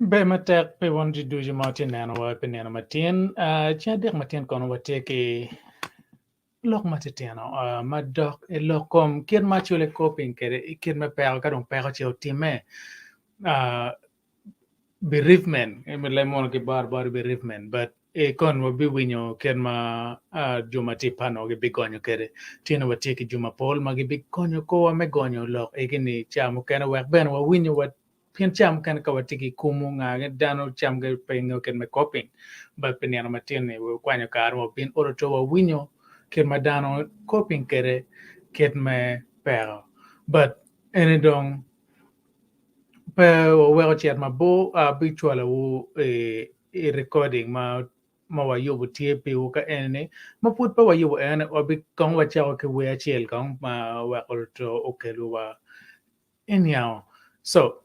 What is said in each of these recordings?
Be matek pe won di duji Martin nano wa pe nano Martin. Chia dek Martin kono wa teke lok matitiano. Madok e lokom kir machule coping kere kir me pe ka dong pe ka chio time. Uh, bereavement. E me lemon ke bar bereavement. But e kon wa bi winyo ken ma juma ti pano ge bi gonyo kere. Tino wa teke juma pol ma ge bi gonyo ko wa me gonyo lok. E gini chamo kena wek ben wa winyo wa pian cham kan ka watiki kumu nga ge dano cham ge pengo ken me coping but peniano matine we kwanyo kar mo pin oro to wa winyo ken ma dano coping kere ket me pero but ene dong pe we ko chat ma bo habitual wo recording ma wa yubu tie pe wo ka ene ma put pa wa yubu ene o bi kong wa cha ke we achiel kong ma wa ko to okelu wa anyhow so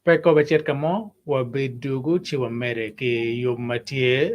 Peko bachet kamo wa bidugu chi wa mere ki yung matie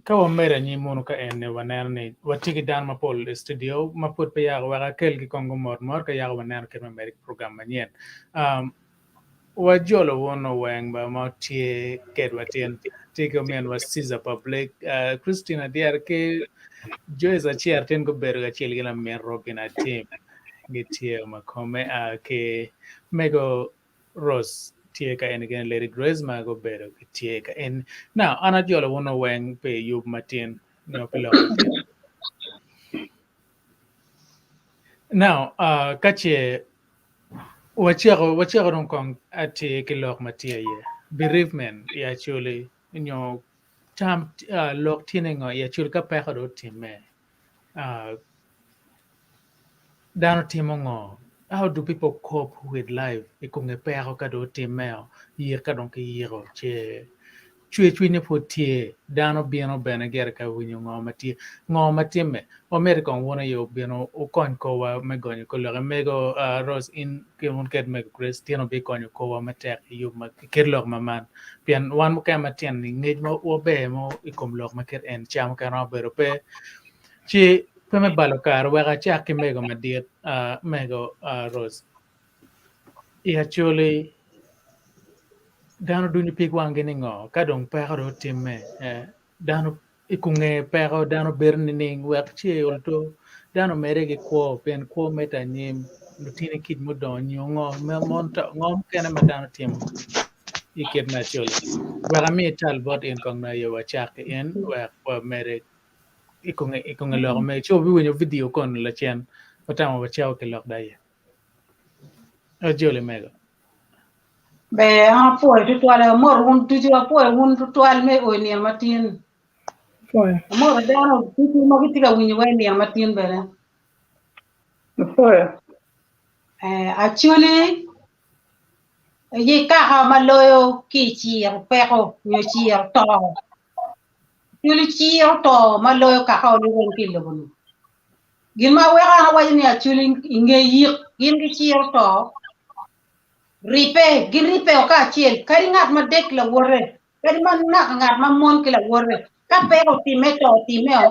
ka wa mera ni mono ka en ne waner ni watigi dan ma pol studio ma put pe ya wa kel ki kongo mor ka ya waner ke American program manien wa jolo wono wang ba ma tie ket watien tigo men was Caesar public Christina diar ke Joyce achier ten go ber ga chiel gila men Robin a team gitie ma come ke mego Rose tie ka en gen Lady Grace ma go ber tie ka en now ana jolo wono wang pe yub matin no pilo matin now kache wachego ron kong ati kilok matia ye bereavement ya actually nyo tam lok tinengo ya chul ka pa do time dano timongo how do people cope with life ikunge pa ka do time ye ka don ki yiro che chwe ne potie dano bieno bene ger ka winyo ngo matime America wona yo bieno o kon ko wa megonyo ko le mego Rose in ke mon ket meg Cristiano be konyo ko wa matek yo ma kerlok maman pian wan mo ka matien ni ngej mo o be mo ikom lok maket en cham ka no bero pe chi pe me balo kar wa ga cha ke mego madiet mego Rose actually dano duni pig wangeni ngo kadong pero timme dano ikunge pero dano berning wek chi olto dano merege ko pen ko meta nim lutine kid mudon ngo me monta ngom kene madano tim iket na chole wek ami tal bot in kong na yo wachak in wek wa mere ikunge lo me cho bi winyo video kon la chen patama wachao ke lok daye ajole mego be ha foi tu toal mor un tu jua foi un tu toal me o ni matin foi mor dano tu mo ki tiga winyo we ni matin bere foi actually ye ka ha maloyo ki chi pero nyo chi to yuli chi to maloyo ka ha ni wen ki lo bunu gin ma we ha wa ni actually nge yi gin ki chi to ripe gin ripe o ka chiel kari ngat ma dek la wore kari man ngat ma mon ki la wore ka pero ti meo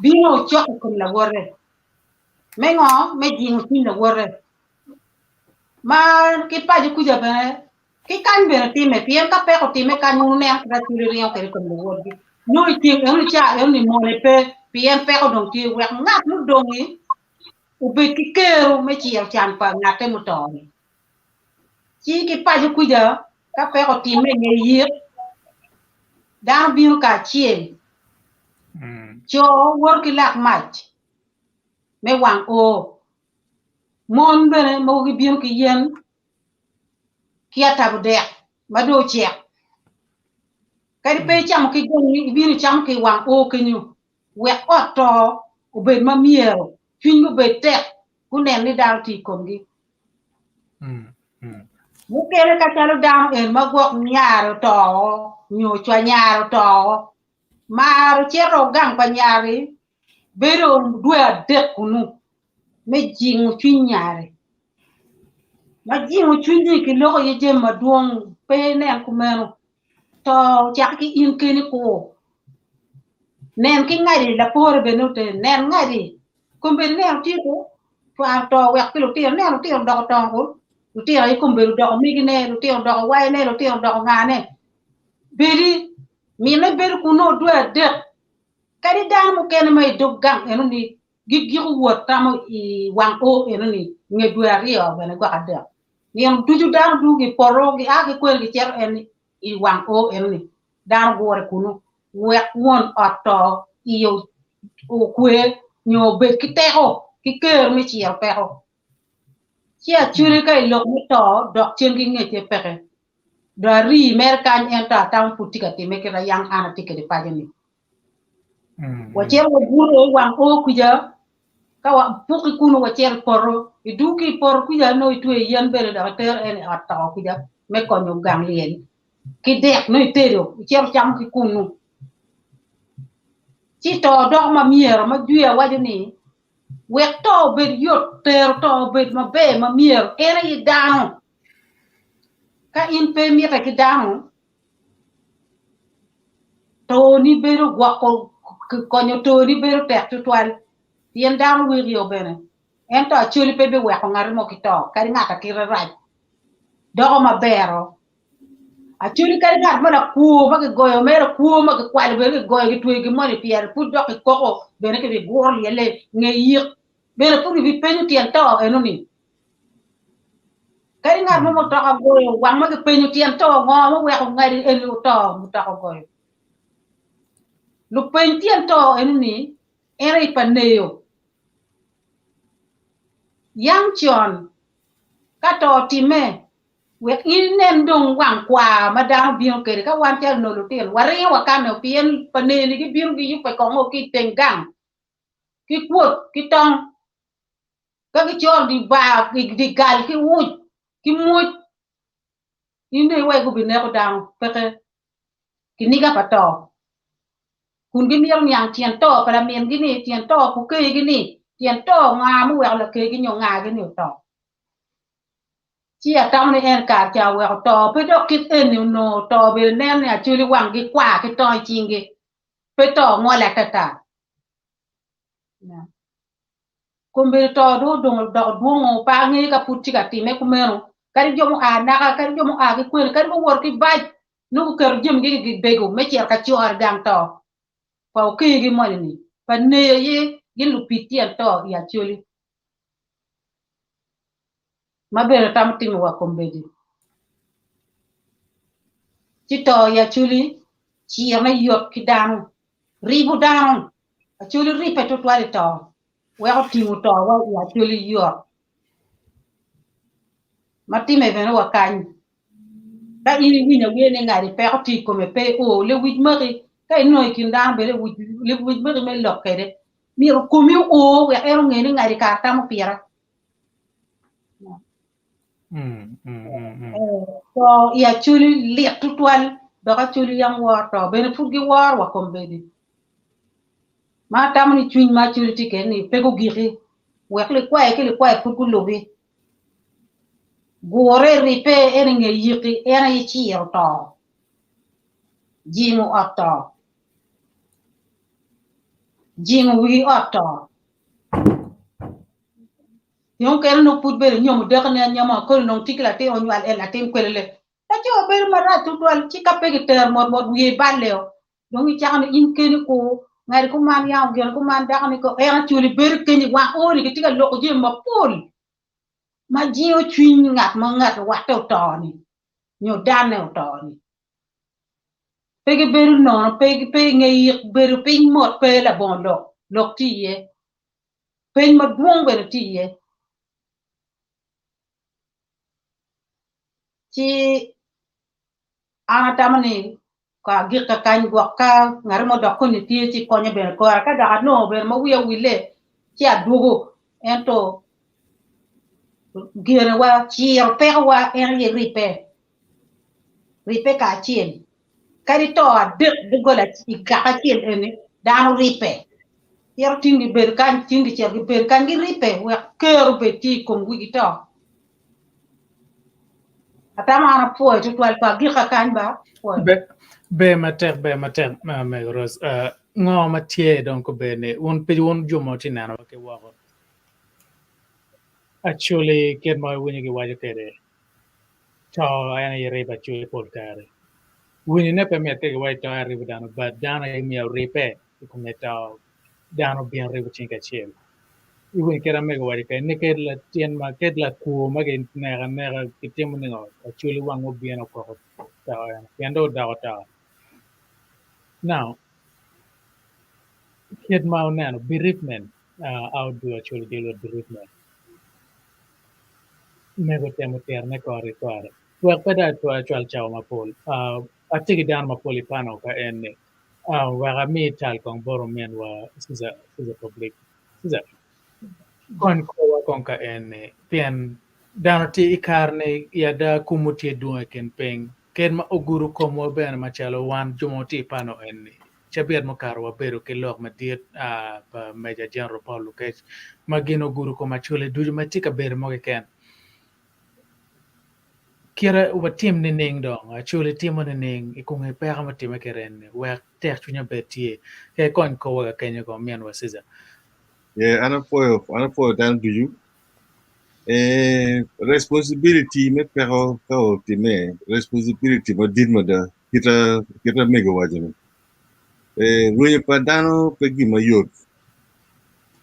bino chok ko la wore mengo me jing tin la wore ma ki pa ji ku ja bene ki kan bene ti me piem ka pero ti me kan nu ne ka ti ri o ke ko la wore no ti en cha en ni mo le pe piem pero don ti we ngat nu dongi u be ki kero me chi el chan pa ngate mu to ni chi ki pa ji ku ja ka pero ti me ne yi dan bino ka chiel cho wor ki lak mach me wang o mon bene mo gi bien ki yen ki ata bu de ma do che kadi pe cham ki goni bien cham ki wang o ki nyu we oto u be ma miero fin bu be tek ku ne ni dal ti ko gi mu kere ka talo dam en ma gok nyaaro to nyu chwa nyaaro to maru chero gang pa nyari bero dua de kunu me jingu chinyare ma jingu chunyi ki loko ye jem maduong pe ne ku meno to chak ki in keni ko nen ki ngari la por be no te nen ngari kumbe ne ti ko fa to wek ki lo ti ne lo ti do to ko lo ti ai kumbe do mi gi ne lo ti do wai ne lo ti do ngane beri mi ne ber kuno dua de kadi dan mo ken may doggang eno ni gigiru wotamo I wang o eno ni ngeduari o bene gwa ada ni am tuju dan du gi poro gi age ko gi cher en I wang o eno ni dan gore kunu wek won otto iyo o kwe nyo be kitero ki ker mi chi pero chi a chure kai lok mi to dok chen gi ngeche pere dari merkan enta tam putika ti mekera yang ana tikede pajeni wacher wo buro wang o kuja ka wa puki kuno wacher poro iduki por kuja no itwe yen bere da ter en atta kuja me konyo gang lien ki dek no itero cher cham ki kunu chi to dog ma mier ma juya wajini wek to be yot ter to be ma be ma mier ere I dano ka in pe mi ta ki dano Tony bero guaco conyo Tony bero tek tutual tien down wi rio bene ento chuli pebe we ko ngari mo kito kari ngata kira raj do ma bero a chuli kari ngat mana ku ma ke goyo mero ku ma ke kwal be goyo ke tuwe ke moni pier pu do ke koko bene ke be gor yele ngeyik bene pu bi penyu tien to enoni kari ngat mo to ka goyo wang ma ke penyu tien to ngo ma we ko ngari enu to mu to ka goyo lu pen tien to enoni era ipaneo yang chon kato time we inen dong wang kwa madam bion ke ka wan chal no lutel wari wa kano pien paneni ki bion ki yup ko ngo ki tengang ki kwot ki tong ka ki chon di ba di gal ki wuj ki muj ine we ku bi ne ko dang peke ki niga pato kun gi miang yang tien to para mien gi ni tien to ku ke gi ni tien to nga mu we la ke gi nyo nga gi ni to chia trong này en cả chào quẹo to phải đó kít en no to bên nem này chui đi quăng cái quả cái to chiên cái phải to ngồi lại ta cùng bên to đó đồng đỏ buông pa nghe cái phút chỉ cả tìm mấy cùng mèo cái gì mà na cái gì mà cái quên cái mà work cái vai nó cái gì cái bego mấy chia cái chua đang to vào cái mà này phần này cái lupit tiền to ya chui ma bere tam tim wa kombedi chito ya chuli chi ama yot ki dang ribu dang a chuli ripe to twali to wa timu to wa ya chuli yot ma time veno wa kan da ini ni ne ne ngari pe ti ko me pe o le wi mari kai no ki dang bele wi mari me lo kede mi ro ko mi o wa ero ngene ngari ka ta mo pira so ya chuli liek tutwal baka chuli yang war to bene fugi war wa kombedi ma tamni chuin ma chuli tikeni pego giri wekle kwa ke le kwa fugu lobi gore ripe eringe yiki era yichi to jingu otto jingu wi otto yon kel no put bere nyom de kana nyama ko no tikla te onwal el atem kwelele ta jo bere mara tutwal chika pegi ter mod wi baleo donc chaxane in keni ko ngari ko man yaw gel ko man daxani ko era chuli bere keni wa ori ke tiga loko je ma pol ma jio chuin ngat ma ngat wa to toni nyo dane toni pegi bere no pegi pe ngai bere pin mod pe la bon lok tiye pen ma duong bere tiye ci ana tamani ka gika kan gwaka ngari mo dokko ni tie ci konya ben ko ka da no ben mo wiya wile ci adugo ento gere wa ci o pe wa en ripe ka cien kari to de gola ci ka cien ene da ripe yer tingi ber kan tingi ci ber kan gi ripe wa kero be ti ko ngi to atama po to twal pa gika kan ba be mater me ros ngo matie donc bene un pe un jomo tinana ke wa actually ket ma wini ki waje kede to ayana yere ba chule polkare wini ne permette ke wai to arrive dano but dano mi ripe ko meta dano bien rive chinka chiel wini kera me waje ke ne ket la tien ma ket la ku ma ke nera kitemu ne ngo actually wango bien ko to ayana yando dawata now ket ma nano bereavement how do actually deal with bereavement nego temo terne kore wek pada to actual chao mapol atigi dan mapoli pano ka enne wega mi tal kong boro men wa siza public siza kon ko wa kon ka enne pien dan ti ikarne ya da kumuti duwe ken peng ken ma oguru ko mo ben ma chalo wan jomoti pano enne chabiat mo karwa beru ke lok ma diet ba meja general Paul Lucas magino guru ko ma chule duju ma tika ber mo ken kira uba tim ni ning dong actually tim ni ning ikung e pera ma tim keren wa tek chunya betie ke kon ko wa kenya ko mian wa siza Yeah, ana po dan duju. Responsibility me pero ka o time responsibility mo din mo da kita mega wajin. Ruye padano pegi mayot.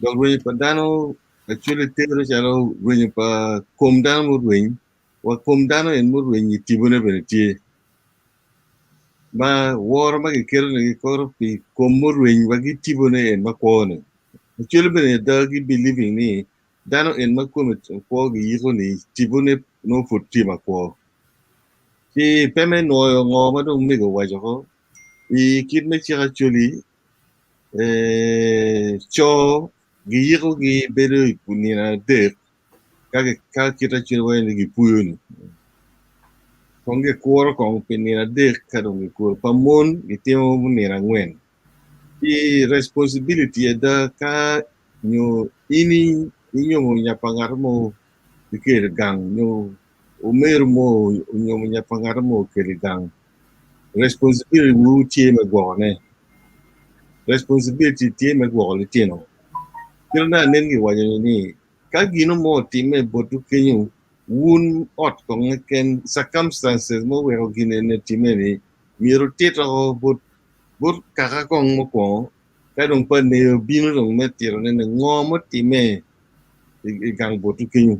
Dog ruye padano actually tegro chalo ruye pa komdano mo ruye wa komdano en mo ruye tibune beneti. Ma war ma ke kero ne koro pi kommo ruye wa gi tibune en ma kone. Actually bene dagi believing ni dano en ma kome ko gi yiko ni tibune no futti ma ko. Ki peme no ngo ma dong mega wajo ko. I kid me chira actually cho gi yiko gi bere kunina de ka kita chira wa ni gi puyo ni. Konge kuoro kong penina de ka dong gi kuoro pamon gi temo munira ngwen. Ki responsibility da ka nyo ini inyo mo nyapangar mo dikir gang nyo umer mo nyo mo nyapangar mo kiri gang responsibility wu tie me gwone responsibility tie me gwole tieno kirna nengi wajo ni ka gino mo time botu kenyu wun ot ko ngeken circumstances mo wero gine ne time ni miro tito bot kaka kong mo ko kadong pa ne bino dong metiro ne ngomo time gang botu kenyu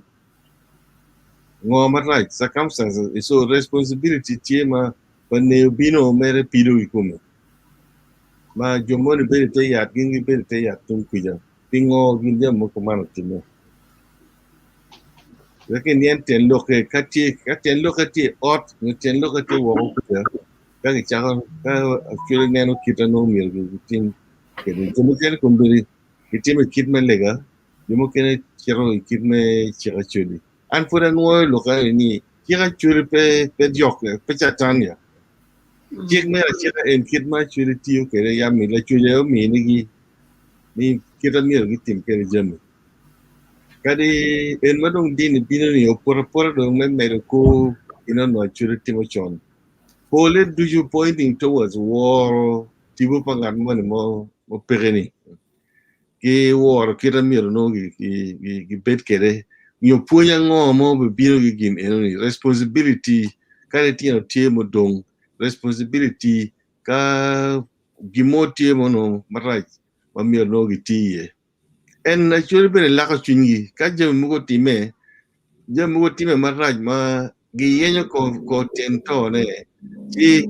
ngoma right circumstances so responsibility tema pa ne bino mere pido ikume ma jomoni bere te yat gingi bere te yat tung kuja pingo ginja mo komano time lakin yen ten loke kati ot ni ten loke te wo kuja ka ki chakon ka actually neno kita no mir tin kene jomo kene kumbiri kitime kitme lega jomo kene chero kitme chera chuli an furan wo loka ni chera chuli pe diok pe chatania jik me chera en kitma chuli tiyo kere ya mi la chuli yo mi ni kita mir gitim kere jami kadi en madong din bino ni opora dong me ko ina no chuli timo chon Pole duju pointing towards war tibu pangan mo pereni ke war kita miro no gi bet kere nyo punya ngo mo be biro gi gin enoni responsibility kare tino tie mo dong responsibility ka gimo tie mo no maraj ma miro no gi tie en actually bene laka chungi ka je mugo time maraj ma gi yenyo ko tento ne ti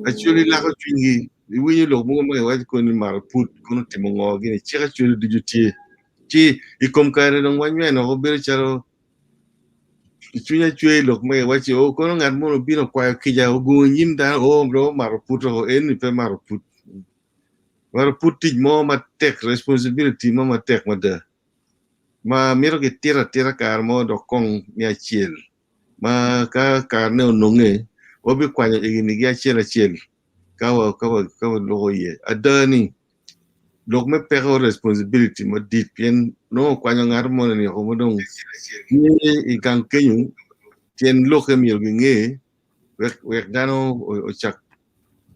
actually laka chungi winyo lo mo ma wa ko ni mar put kono timo ngo gi ni chira churi du ti ikom kare no wanyo no bere charo chunya chwe lo ma wa chi o kono ngat mo bino kwa kija o go nyinda o bro mar put o en pe mar put ti mo ma tek responsibility mo ma tek ma da ma miro ke tira kar mo do kong mi achiel ma ka ne ononge obi kwanya igini gi achiel kawa logo ye adani log me pero responsibility mo dit pien no kwanya ngar mo ni ko modong ni ikan kenyu tien loke mi nge wek dano o chak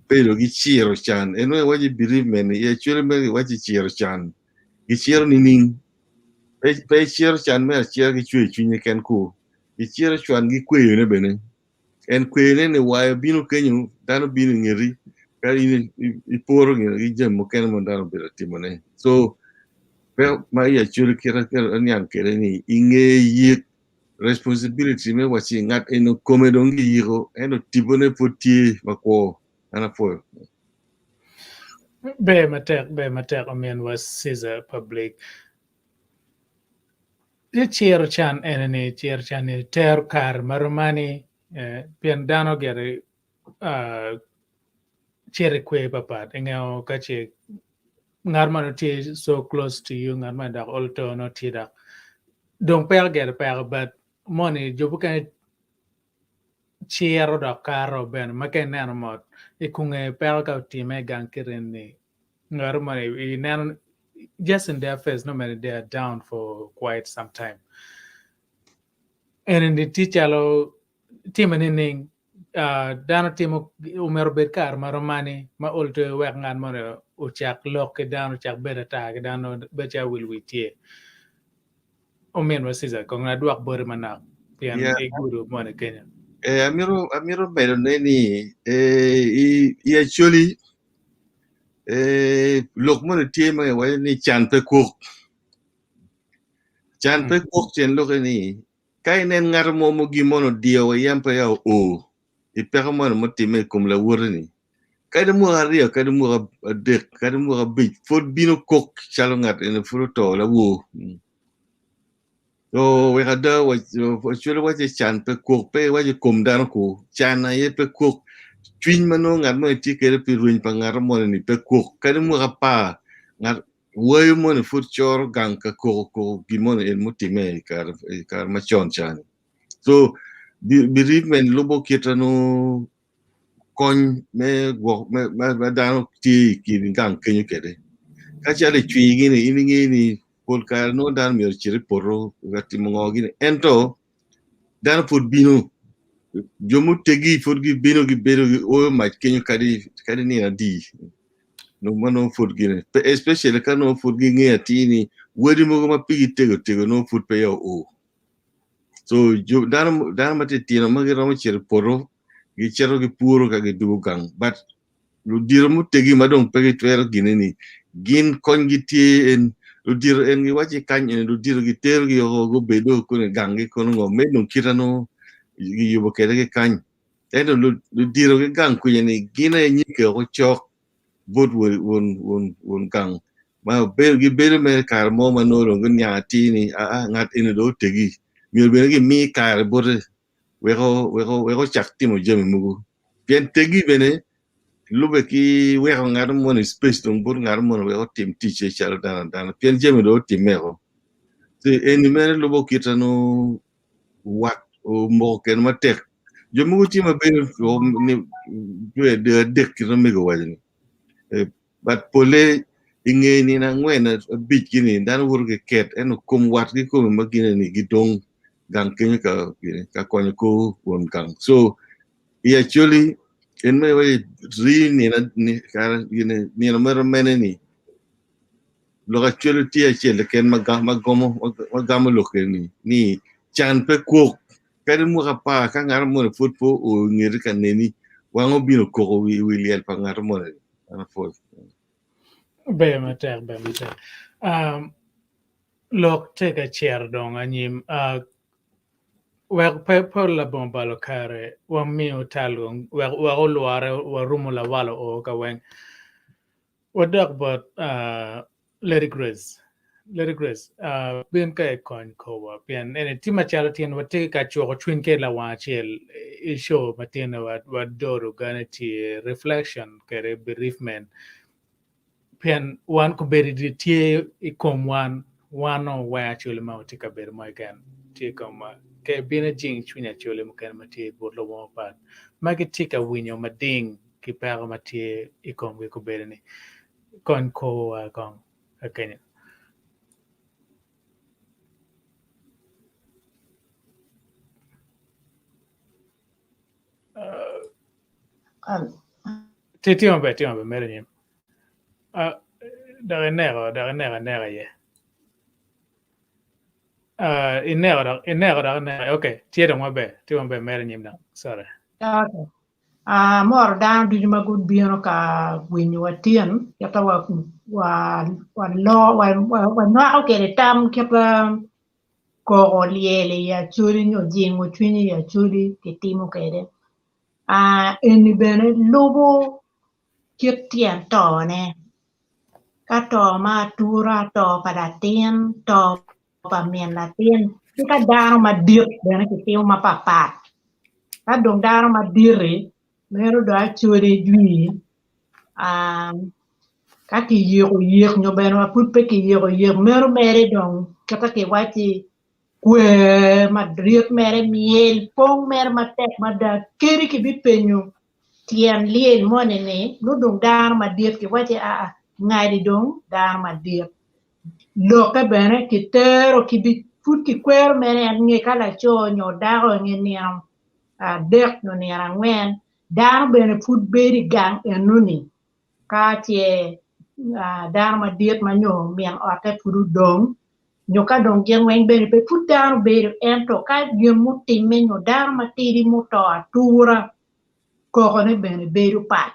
pero gi chiro chan eno waji bereavement ye chiro me waji chiro chan gi chiro ni ning pe chiro chan me chiro gi chwe chunye ken ku gi chiro chan gi kweyo ne bene en kwene ne wa bino kenyu dano bino ngeri kali iporo ngi jem mo ken mo dano bela timone so ma ya churi kira nyang kere ni inge yik responsibility me wachi ngat eno komedong yiro eno tibone poti mako ana po be matek amen was siza public ye chiero chan enene chiero chan ni ter kar marumani pien dano gere chere kwe papat engeo kache ngarman ti so close to you ngarman da alto no ti da don per gere per but money jobu kan chiero da karo ben maken nano mot ikunge per ka ti me gan kiren ni ngarman I nan just in their face no matter they are down for quite some time and in the teacher lo Tim ning dano timo umero bet kar maromani ma olto wek ngan mo uchak lok ke dano chak beta ta ke dano becha will witie omen wasiza ko na duak bore manak pian Yeah. e guru mo ne Kenya. Amiro bedo neni i actually lok mo tie ma wa ni chan pe kok chen lok ni kai nen ngar mo gimono dio wa yam pe ya o i pe mo mo time kum la wor ni kai de mo aria kai de mo de kai de mo bi fot bino kok chalo ngat en fruto la wo so we kada wa chule wa chan pe kok pe wa kum dan ko chan na ye pe kok twin mano ngat mo ti kere pi ruin pa ngar mo ni pe kok kare mo pa ngar woy mo ni fut chor gang ka ko gimon el mutime kar ma chon chan so bereavement lobo kitano kon me go me dan ti ki gang kenyu kede ka chale twi gini ni pol kar no dan mi chiri poro gati mo gini ento dan put bino jomu tegi forgi bino gi bero gi o ma kenyu kadi ni adi no mano forgi especially kano forgi ngi atini wodi mo ma pigi tego no fut pe yo o so dan mate tino magi romo cher poro gi chero gi puro ka gi du gang but lu diro mu tegi madong pegi twero gini ni gin kongi tie en lu diro en gi wachi kany en lu diro gi ter gi go bedo ko ne gangi kono ngo medong kirano gi yubo kede gi kany endo lu diro gi gang kuyeni gina nyike ko chok bot won gang ma ber gi ber me kar mo manoro ngun nyati ni ngat ene do tegi mi be gi mi kar bot we go chak timo jemi mugu bien tegi bene lube ki we go ngar mo ni space dong bot ngar mo we go tim tiche chalo dan bien jemi do timero se eni mere lubo kitano wat o mo ken matek jomu ti ma ben ni de dek ki me go wajni but pole inge ni na ngwena bit gini dan wur ke ket en kum wat ki ko ma gini ni gidong gang kenyu ka konyo ko won gang so actually en me way ni na ni ka ni na mer meneni lo actually ti actually ken magamo lo ken ni chan pe ko kadi mo pa ka ngar mo football o ngir kan neni wango bino ko wi liel pa ngar mo ana fo Be matek lok take a chair dong anyim wek pe la bombalo kare wa mi talung wa luare wa rumula walo o ka wen wadak but Larry Grace ben ka kon ko wa bien ene tima charity wa te ka cho twin ke la wa chel show matina wa doru ganati reflection kere bereavement pen one ko beri di tie ikom one on where actually ma tika beri mo gan tie kom ke bina jing chunya chole mo kan mati bodlo mo pat magi tika winyo mading ki pero mati ikom ko beri ni kon ko kon akenya Tition be mere ni da nera ye inera okay tiede mo be tiwan be mere ni na sorry Okay. Mor dan du ma good bieno ka winyo watien yata wa no ke tam ke pa ko liele ya churi no jingo chuni ya churi ke timo kede eni bene lobo kitien to ne ka to ma tura to pada tien to pa mien la tien ka daro ma dir bene ke timo ma papa ka dong daro ma dire mero do churi jui ka ki yego nyo bene ma put pe ki yego mero mere dong kata ke wachi kwe madriot mere miel pong mere matek mada keri ki bi penyo tien lien monene no dong dar madiet ki wache ngadi dong dar madiet lo ka bene ki tero ki bi put ki kwer mere nge kala cho nyo daro nge niam dek no ni angwen dar bene food beri gang enuni ka tie dar ma diet ma nyo mien ote fudu dong nyo ka dong gen wen beri pe food dar beri ento ka gyo muti me nyo dar ma tiri muto atura ko ne bene beri pat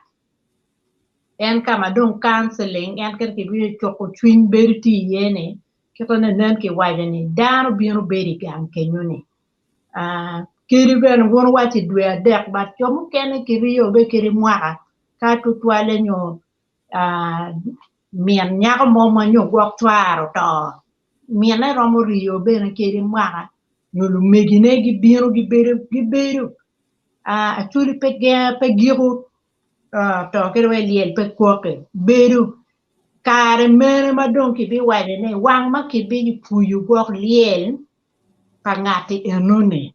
en kama dong counseling en ker ki bi choko twin beri ti yene kito ne nen ki wajani dar biro beri gang kenyuni kiri ben won wati dwe dek bat chomu kene kiri yo be kiri mwaka ka tutwale nyo mien nyako momo nyo gwak twaro to mien e romo riyo bene kiri mwaka nyo lumegine gi beru achuli pe giru to kiri we liel pe kwoke beru kare mere madong ki bi wade ne wang ma ki bi puyu gwak liel ka ngati enune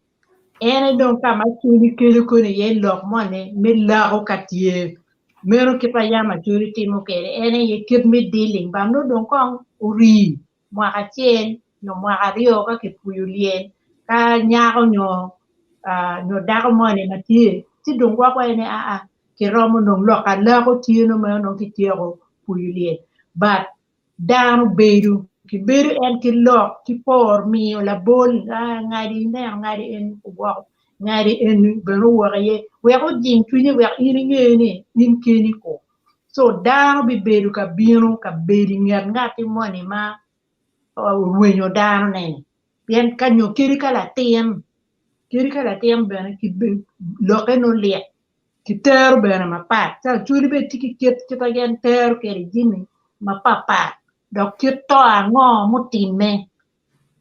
ene don kama chuli kele kone ye lok mone me lao katie mero kita ya majority mo kere ene ye kip me dealing ba no don kong uri mwa achien no mwa rio ka ki puyu lien ka nyako no dako mone matie ti don kwa kwa ene ki romo no loka lako tie no me no ki tiego puyu lien but down beru ki beru en ki lok ki por mi la bol ngari ne ngari en wo ngari en beru wa ye we ko jing tuni we iri ngene nin keni ko so down bi beru ka biro ka beri ngar ngati moni ma wenyo down ne bien kanyo kiri kala tiem bene ki loke no le ki ter bene ma pat sa churi be tiki ket kita gen ter keri jini ma papa dok kito ango mutime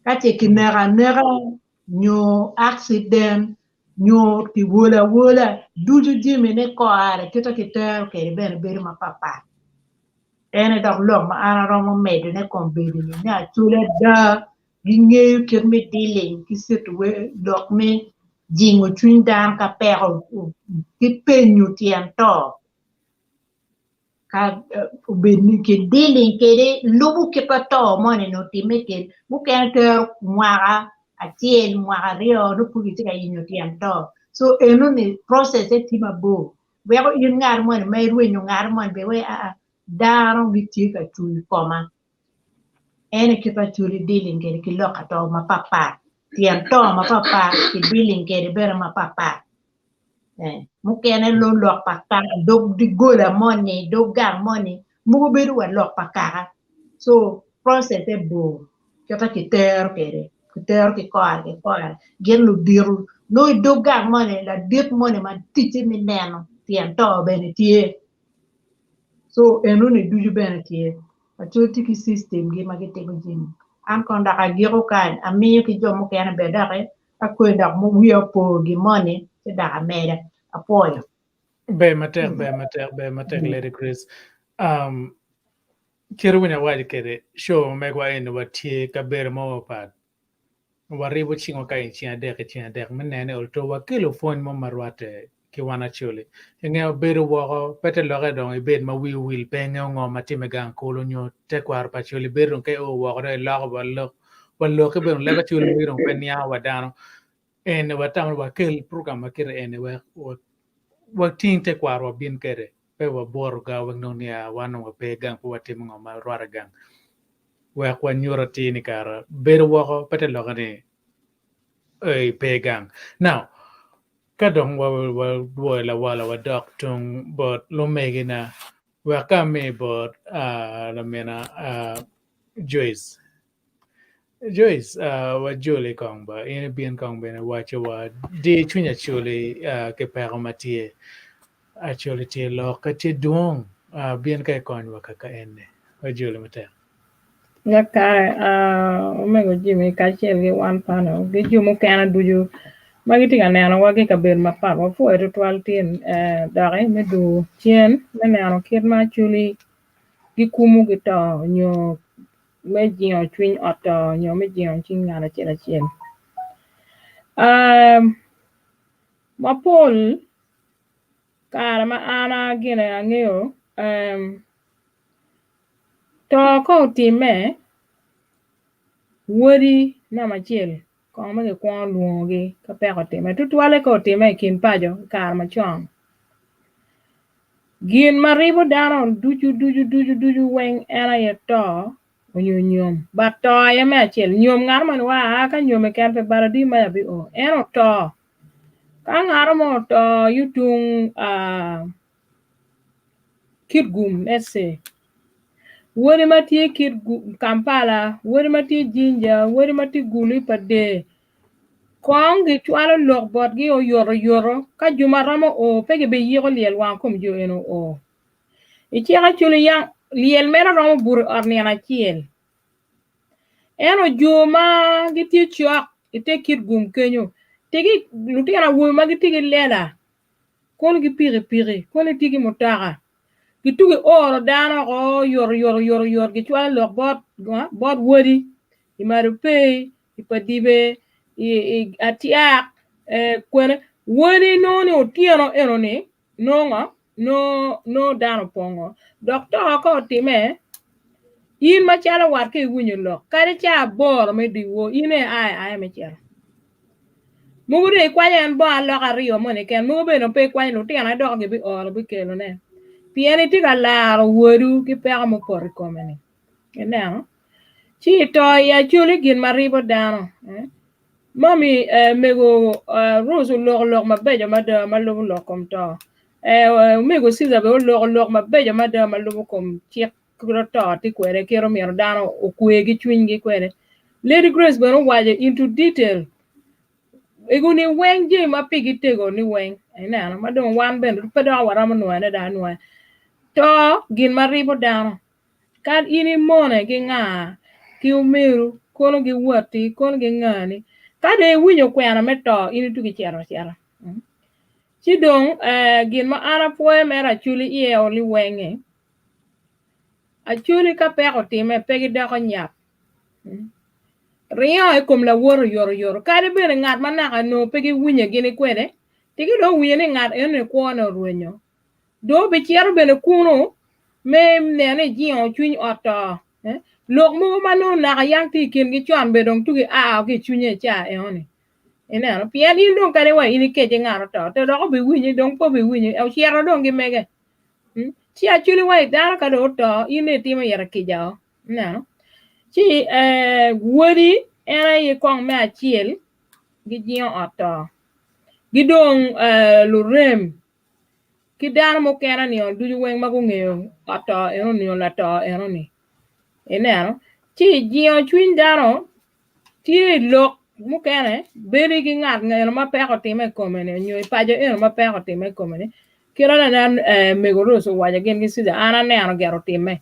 kache kinera nyo accident nyo ti wola duju jimi ne ko are kito kiter keri bene beri ma papa ene dok lok ma ana romo medu ne kon beri ni na chule da gingeyu kir me dealing ki situ we dok me jingo twin dam ka pero ki penyu tien to ka ubeni ke dealing kede lubu ke pato mone no time ke bukan ter mwara atien mwara rio no pugi tika yinyo tianto so eno ni process e tima bo we ko yin ngar mone mai ruwe nyo ngar mone be we daro biti ka tu koma ene ke pa tu dealing kede ki lokato ma papa tianto ma papa ki dealing kede bere ma papa mukene lo lok pakar dog di gola money dog gang money mugo beru wa lok pakar so process e bo kata ki ter ki ko gen lu diru no dog gang money la dit money man titi mi neno tien to bene tie so enu ni duju bene tie a choti ki system gi magete ko jini an konda ka giro kan ami ki jomo kene bedare akwenda mo wiya po gi money te da mera apoyo be matek Lady Chris kero wina waji kere show megwa ene watie kabere mo pat waribo chingo ka chia dek menene ulto wakilo phone mo marwate ki wana chule nge beru wo pete loge dong ibed ma wil penge ngo matime gang kolo nyo tekwar pa chule beru ke o wo re lago wallo ke beru lega chule beru penya wadano ene watam wakil program makire ene wa ting tekwar wa bin kere pe wa bor ga wa no nia wano wa pe gang wa tim ngo ma rwara gang wa kwa nyura tini kara beru wo pete loge ne pe gang now kadong wala dok tung but lo megina wa kame but la mena Joyce wa Julie kong ba in bien kong bena wa chwa di chunya chuli ke permatie actually ti lo ka ti duong bien ka kon wa ka enne wa Julie mate Omego Jimmy Kachel gi one panel gi jumo kana duju magi tinga neno wagi ka ber mapar wa fu ritual tin dare me du chien me neno kir ma chuli gi kumu gi to nyo me jio twin oto nyo me jio chinga na chela chien mapol kara ma ana gine angeo to ko time wori na machiel con me ke kwon luongo gi ka peko time tutwale ko time kin pajo kar machon gin maribo dano duju weng era ye to nyom but to ya me achiel nyom ngar man wa ka nyom ken pe baradi ma ya bi o eno to ka ngar mo to yutung kit gum let's say wori mati kit Kampala wori mati Jinja wori mati guli pade kong gi chwalo lok bot gi o yoro ka juma ramo o pege be yego liel wan kom jo eno o ichira chuli yang liel mera ramo bur orniana chiel eno juma giti chok ite kit gum kenyo tigi lutiana wo ma giti gi lela kon gi piri kon tigi mutaka gitugi oro dano go yor gi chwalo lok bot wodi imaru pe ipadibe i atiak kwene wodi no ni otieno eno ni no dano pongo doctor ko time yin machalo war ke winyo lok kare cha bor me diwo ine ai me chalo mugure kwanya en bo alok ariyo mone ken mugube no pe kwanya no tiana dog bi oro bi kelo ne pieni tiga laro wodu ki pega mo por komene enano chi to ya chuli gin maribo dano mami mego rose lok mabejo mada malugo lokom to mego siza be lok mabejo mada malugo kom chiek kuro to ti kwere kero miero dano okwe gi chuny gi kwere Lady Grace beno waje into detail eguni weng je ma pigi tego ni weng enano madong wan ben pedo waramo nwane da nwane to gin maribo dano kan ini mone gi nga ki umiru kono gi wati kono gi ngani kade winyo kwena meto ini tugi chero chidong gin ma ana poe mera chuli iye oli wenge achuli ka peko time pegi dako nyap riyo e kom la woro yor kade bere ngat manaka no pegi winyo gini kwede tigi do winyo ni ngat ene kuono ruenyo do be chero bene kuno me nene jion chuny oto lok mo mano na yang ti kin gi chon be dong tugi gi chunye cha oni enano pien in dong kare wa ini keje ngaro to do be winyi dong po be winyi e chero dong gi mege chi achuli wa dara ka do to ine ti ma yara kijao no chi wori era ye kong me achiel gi jion oto gi dong lurem ki dano mo kena ni on duju weng mago ngeo ato eno ni on ato eno ni enano chi jion chuny dano ti lok mo kene beri gi ngat ngeno ma peko time komene nyo pajo eno ma peko time komene kira na nan megoroso waja gen gi sida ana ne ano gero time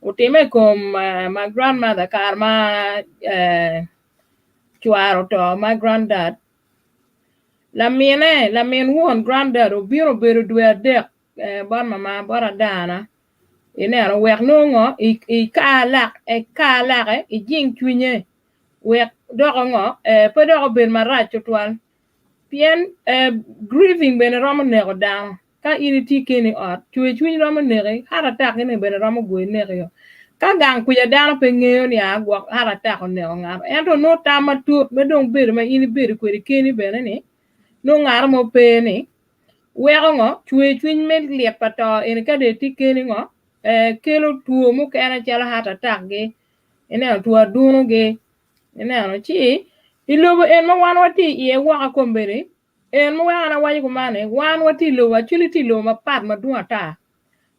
o time kom my grandmother kar ma chuaro to my granddad la mien won granddad obiro bedo dwe dek bon mama bora dana inero wek nongo I kalak I jing chunye wek dogo ngo pe dogo ben marach twal pien grieving ben romo nego down ka initi keni ot chwe chunyi romo nege hara tak ne ben romo gwe nege yo ka gang kuya dano pe ngeo ni agwa hara tak nego ngaro ento no tama tut me dong ber ma ini ber kweri keni bene ni no ngaro mo pe ni wego ngo chwe chuny me liepato en ka de ti keni ngo kelo tuo mo kana chala hata tak ge ene tuo dunu ge ene chi ilobo en ma wan wati ye waka kombere en mo wana waji kumane wan wati lo actually ti lo ma pat ma duata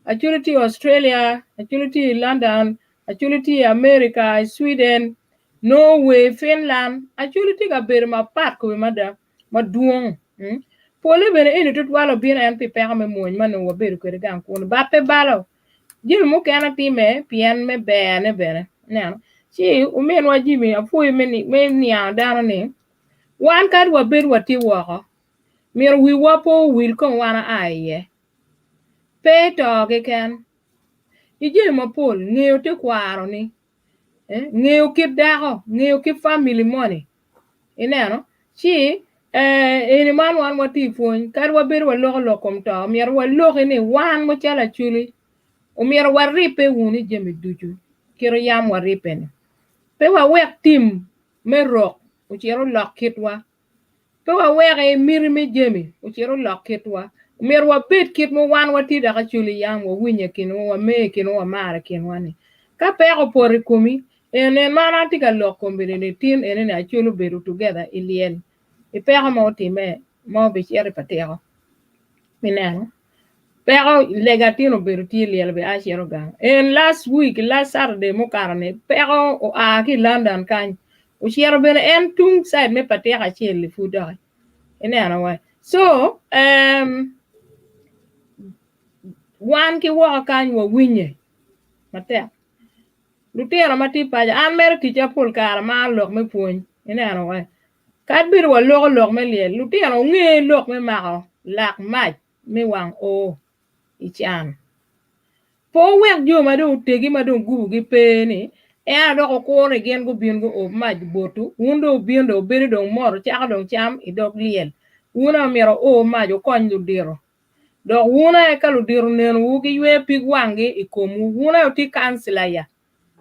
actually ti Australia actually ti London actually ti America Sweden Norway Finland actually ti ga ber ma pat ko mada ma duong pole bene ene to walo bien en pi pega me moñ mano wo ber ko gan ko ba pe balo jil mu kana ti me pien me bene bene no chi u men wa jimi afu me ni dano ni wan kad wa ber wa ti wo mir wi wa po wil kon wana aye pe to ge ken ije mo pol ngeo te kwaro ni ngeo ki dago ngeo ki family money ineno chi ene man wan wati fon kad wa ber wa lokom to mir wa ni wan mo chala chuli o mir wa ripe woni jemi duju kiro yam wa ripe ni pe wa wek tim me rok uchero lok kitwa to wa wege mir me jemi uchero lok kitwa mer wa pet kit mo wan wati da ka chuli yam wo winye kin wa me kin wa mara kin wani ka pego pori kumi ene mana tika lok kombine tin ene na chulu beru together iliel e pego mo time mo be chere patego mineno pego legatino beru ti iliel be a chero gang en last Saturday mo karane pego o a ki London kan o chero bene en tung side me patega chele fuda ene ana wa so wan ki wo kan wo winye mate lutero mati paja an mer ti japul kar ma lok me puon ene ana wa kat bir wo lok me liel lutero nge lok me mako lak mach me wang o ichan po wek jo ma do tegi ma do gubu gi pe ni e a do ko re gen go bin go o mach botu undo bindo beri do mor cha do cham i dog liel una mero o mach o kon du diro do una e kalu diro nen wugi ywe pig wangi i komu una ti kansila ya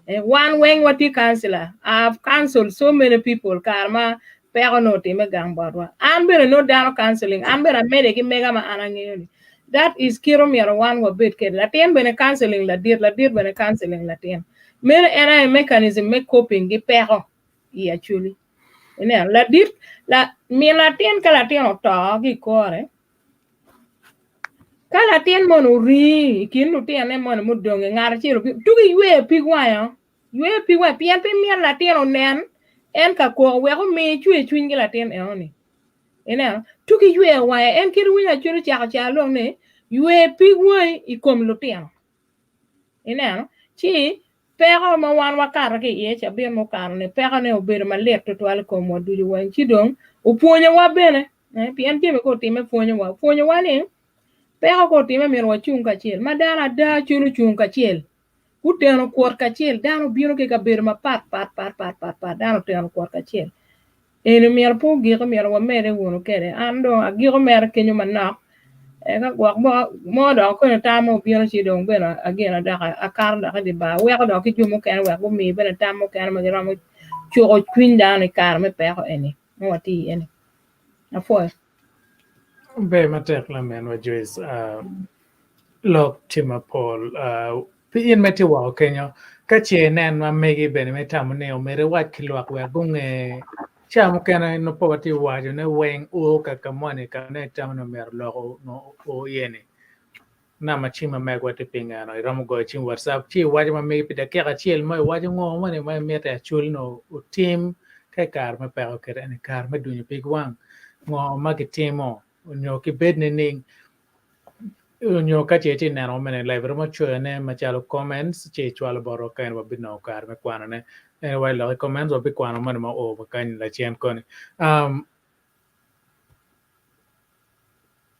one wing what you cancel. I've cancelled so many people. Karma, no me gang badwa. I'm better no down cancelling. I'm better medic mega ma anangini. That is kiro mi one wa bit kid. Latin bene cancelling la dir bene cancelling Latin. Mere era mechanism make coping gi pero. Actually. Ene la dir la mi Latin ka Latin o to gi kore. Kala tien mon uri kin lu tien ne mon mudonge ngar chiro tugi ywe pigwa ywe pigwa pien pe mier la tien onen en ka ko we ko me chwe chwin gi la tien e oni ene tugi ywe wa en kiru nya chiro cha lo ne ywe pigwa I kom lu tien ene chi pero ma wan wa kar ke ye cha be mo kar ne pero ne ober ma let to al ko mo du wan chi dong o puonyo wa bene pien time ko time puonyo wa ne pego ko time mi ro chung ka chiel ma dana da chulu chung ka chiel uteno kwor ka chiel dano biro ke ka ber ma pat dano teno kwor ka chiel ene mi po gi ko mi ro mere wono kere ando agi ko mere kenyo manak e ka gwak mo do ko ta mo biro chi dong bena agena da akar da di ba we ko do ki jumo ken we ko mi bena ta mo ken ma ro mo chu o kwin da ne kar me pego ene mo ti ene afo Be matek la men wa Joyce lok tima Paul pi in meti wa Kenya ka che nen ma megi bene meta mo ne o mere wat kilwak we bunge chamo kana no povati wa jo ne weng o ka kamone ka ne tam no mer lo no o yene na ma chima me kwa te pinga no ram go chin WhatsApp chi wa ma me pi da ke ka chiel mo wa jo ngo mo ne ma meta chul no o team ka kar ma pa ka ne kar ma dunyo pi gwang ngo ma ke timo nyo ki bed ne ning nyo ka che tin na no mene live ro chue ne ma chalo comments che chwalo boro kan wa bino kar me kwana ne e wa lo comments wa bi kwana man ma o ba kan la chen kon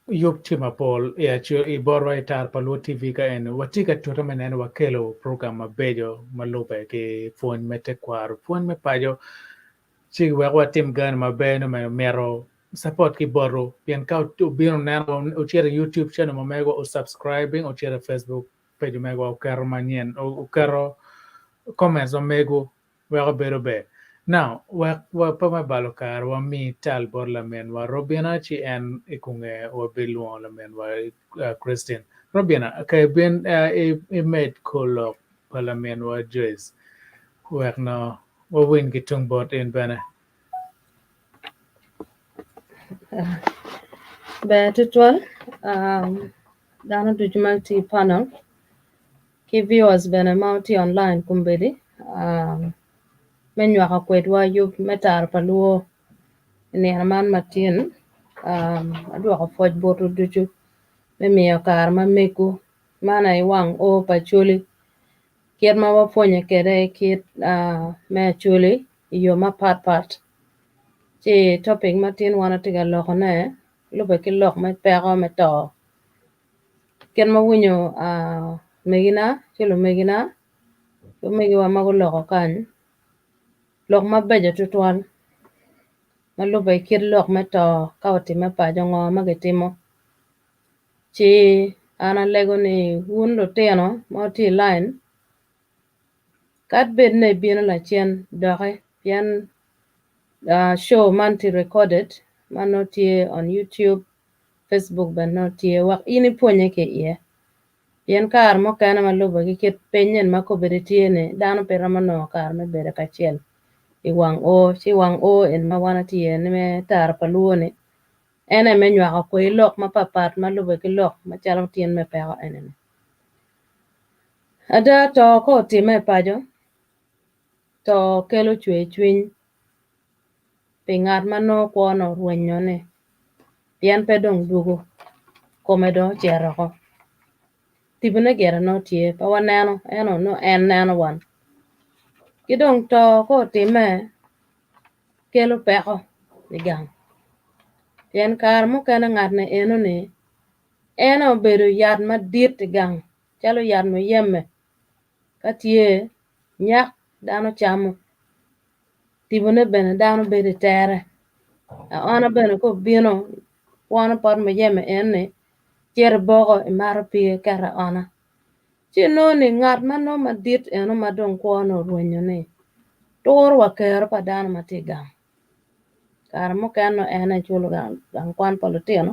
yup tima Paul ya chu I boro tar palu TV ka en watika tuta menen wa kelo program ma bejo ma lope ke phone mete kwar phone me pajo chi wa tim gan ma be no me mero support ki boro pian ka tu bino na o chere YouTube channel mo mego o subscribing o chere Facebook page mego o karo manien o karo comments o mego wa bero be now wa pa ma balo kar wa mi tal bor la men wa Robiana chi en ikunge o bilu la men wa Christian Robiana ka ben e med kolo pala men wa Joyce wa no wa win gitung bot in bana Betutwal dana dujmalti panel ki viewers bene mauti online kumbedi menyu aka kwedwa yup metar paluo ni man matin adu aka foj botu duju memiyo kar ma meku mana iwang o pachuli kier ma wafonye kere kit me chuli iyo ma pat chi topic matin wana tiga loko ne lube ki lok me pego me to kier ma winyo megina chilo megina yo megi wa mago loko kan lok ma bejo tutwal ma lube kir lok me to kawati me pajongo magitimo chi ana lego ni wundo teno moti line kat bed ne bieno la chien doke pian show man ti recorded man no tie on YouTube Facebook but no tie wak ini puonye ke ie yen kar mo kana malubo gi ket penyen mako bede tie ne dano pera mano kar me bede kachiel iwang o chi wang o en ma wana tie ne me tar paluone ene me nywa ko ilok ma papat malubo ki lok ma chalo tien me pego ene ada to ko time pajo to kelo chwe chwiny pingat mano kono ruenyone pian pedong dugo komedo cheroko tibune gera no tie pa waneno eno no en neno wan kidong to ko time kelo peko digang pian kar mo kana ngatne eno ne eno bedo yad madit digang chalo yad mo yemme katie nyak dano chamo tibune bene dano bede tere ona bene ko bino wana pod mo yemme enne cher bogo imaro pie kara ona chi no ni ngat mano madit eno madong kono ruenyone tor wakero pa dano matigam kar mo kano ene chulo gang kwan polotino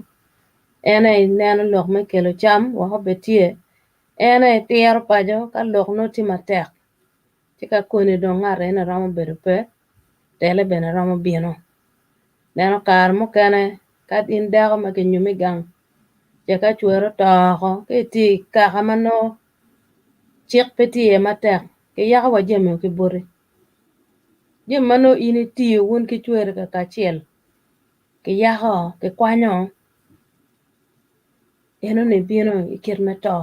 ene neno lok me kelo cham wako betie ene tiero pajo ka lok no ti matek tika kone dong ngare ene ramo bedo pe tele bene ramo bino neno kar mo kene kat in dago ma ke nyumi gang jaka chwero toko ke ti kaka mano chik peti e matek ke yaka wajeme ke bore jem mano ini tiyo wun ke chwero ka kachiel ke yako ke kwanyo eno ne bino ikir me to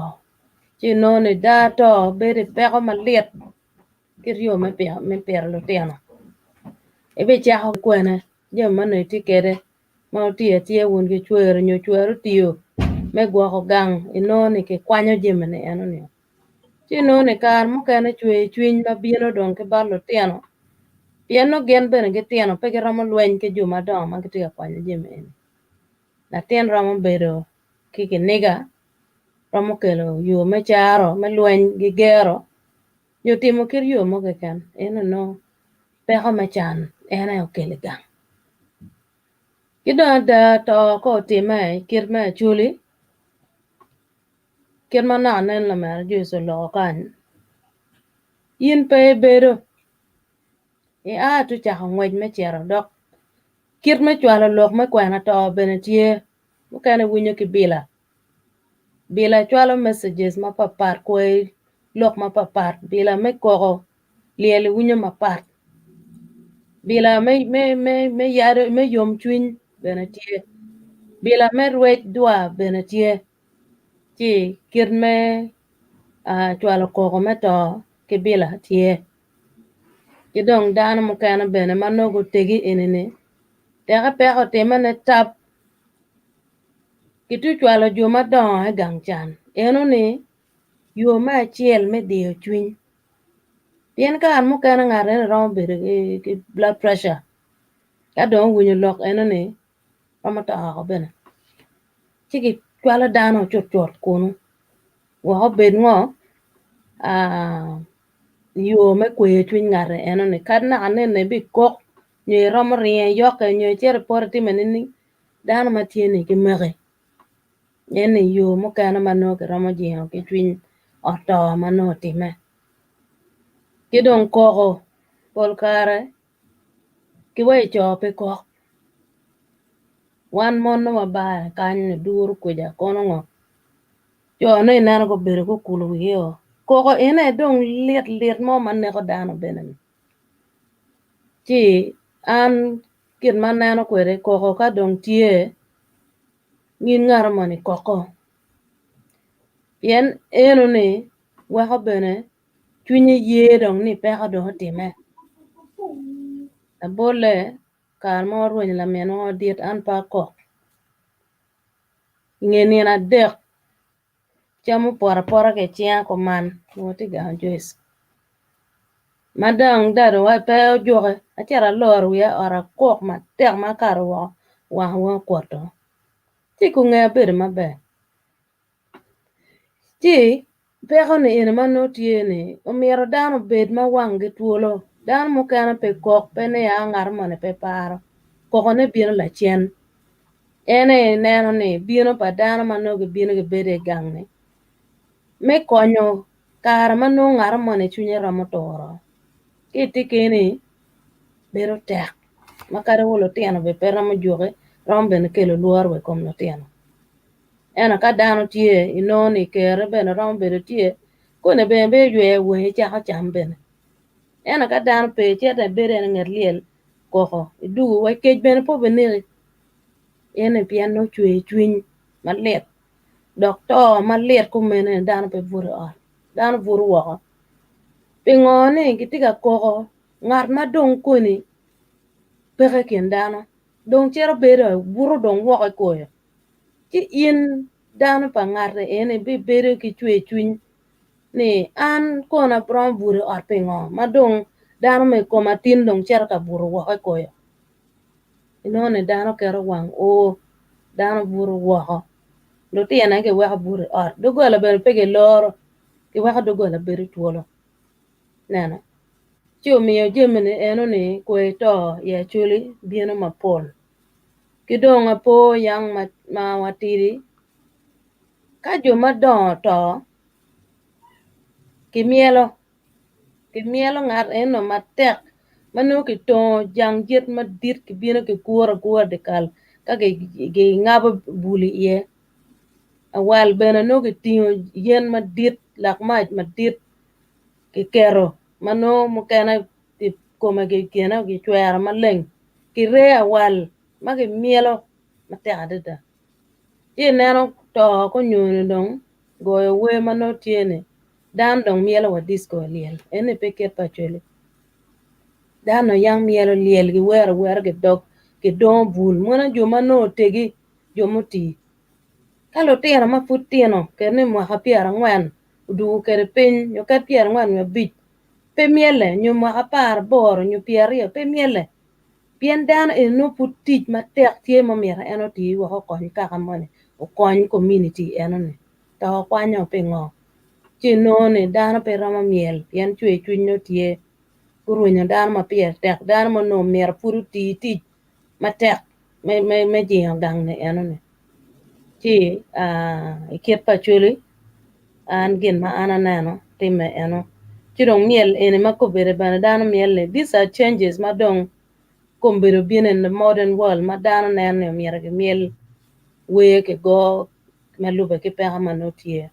chi no ne da to bere peko maliet ke rio me pero lo tiano ebe chako kwene jem mano iti kede mano tiye wun ke chwero nyo chwero tiyo me gwako gang ino ne ke kwanyo jem ne eno ne chi no ne kar mo kene chwiny ma bino don ke barlo tiano piano gen bene ke tiano pe ke ramo lweny ke juma dong ma ke tiga kwanyo jem ene na tien ramo bedo kiki niga ramo kelo yo me charo me lweny gi gero yo timo kir yo mo ke kan eno no peko me chan ena okele gang kido da to ko time kir me chuli kir ma na nen la mer juso lo kan yin pe bedo e a tu cha ngwej me chero dok kir me chwalo lok me kwana to bene tie mo kane winyo ki bila chwalo messages ma papar kwe lok ma papar bila me koko lieli winyo ma pat bila me yado me yom chwiny bene tie bila me rwech dwa bene tie chi kir me chwalo koko me to ke bila tie kidong dano mo kana bene manogo tegi enene teka peko tema ne tap kitu chwalo juma dongo e gang chan eno ni yo ma achiel me dio chwiny pien kar mo kana ngare rom bedo ki blood pressure ka don winyo lok eno ni ramo to ako bene chiki chwalo dano chot kunu wako bed ngo yo me kwe chwiny ngare eno ni kad na anene bi kok nyo ramo rie yoke nyo chere porti menini dano matiene ki mege ene yo mo kana mano ke ramo jiho ki chwiny oto mano time kidong koko pol kare kiwe chope kok wan mono mabaya kanyo duro kuja kono ngo jo no inano ko bere ko kulu wiyo koko ene dong liet mo manne ko dano benen chi an kin maneno kwere koko ka dong tie ngin ngaro mani koko yen eno ni wako bene chunye ye dong ni peka do time abole kar mo ruony la meno diet an pa kok ngeni na dek chamo pora ke chia ko man moti ga jois madang daro wa pe joge achara lor wiya ora kok ma tek ma kar wa kwoto ti ku nge ber mabe ti peko ni ene mano tiene omiero dano bed ma wange tuolo dan mukene pe kok pe ne ya ngar mane pe paro koko ne bino la chien ene neno ni bino pa dano manoge bino ge bede gang ne me konyo kar mano ngar mane chunye ramo toro kiti kini bero tek makare wolo tiano be per ramo juoge rombe ne kelo luar we kom no tiano ena ka dano tie inoni kere bene rombe de tie kone be ywe we cha chambe ne ena ka dano pe chete bere ne ngerliel koko idugu we kej bene po beniri ene piano chwe chwin malet doctor malet kumene dano pe buru dano buru wako pingone kitika koko ngat madong kuni peke ken dano dong chero bere buru dong wako koyo ki in dano pa ngarte ene be bere ki chwe chwin ni an kona prom buru pingo madong dano me koma tin dong chero ka buru wako koyo inone dano kero wang dano buru wako lo tiene ke waka buru dogo la bere pege loro ke waka dogo la bere tuolo nana Chiu miyo jemini eno ni kwe to ya chuli bieno mapol. Kidonga po yang ma watiri. Ka jo madongo to. Kimielo ngat eno matek. Manu ki to jang jet madit ki bieno ki kuwa dekal. Ka ki ngaba buli ye. Awal bena no ki tingo yen madit lak maj madit ki kero. Mano mukena ti koma ki kena ki chwera maleng ki rea wal ma ki mielo matek adada ye neno to ko nyuni dong goyo we mano tiene dan dong mielo wa disco liel ene peket pa chwele dan no yang mielo liel ki wer ki dog ki don bul mona jo mano tegi jo muti kalo tieno ma fut tieno kene mwaka piara ngwen udu kere piny yo kat piara ngwen yo bich pe miele nyu mwaka par boro nyu piario pe miele pien dan no putij matek tie mamira eno ti wako kony kaka mone o kony community eno ni to kwanyo pe ngo chinone dan pe rama miel pien chwe chunyo tie kurunya dan ma pier tek dan mo no mer puru ti matek me jinga gang ne eno ni chi iket pa chuli an gin ma ana nano time eno chirong miel ene ma ko bere bana dan miel ne these are changes ma dong kombero bien in the modern world ma dano nene miera ke miel we ke go malube ke pera manotie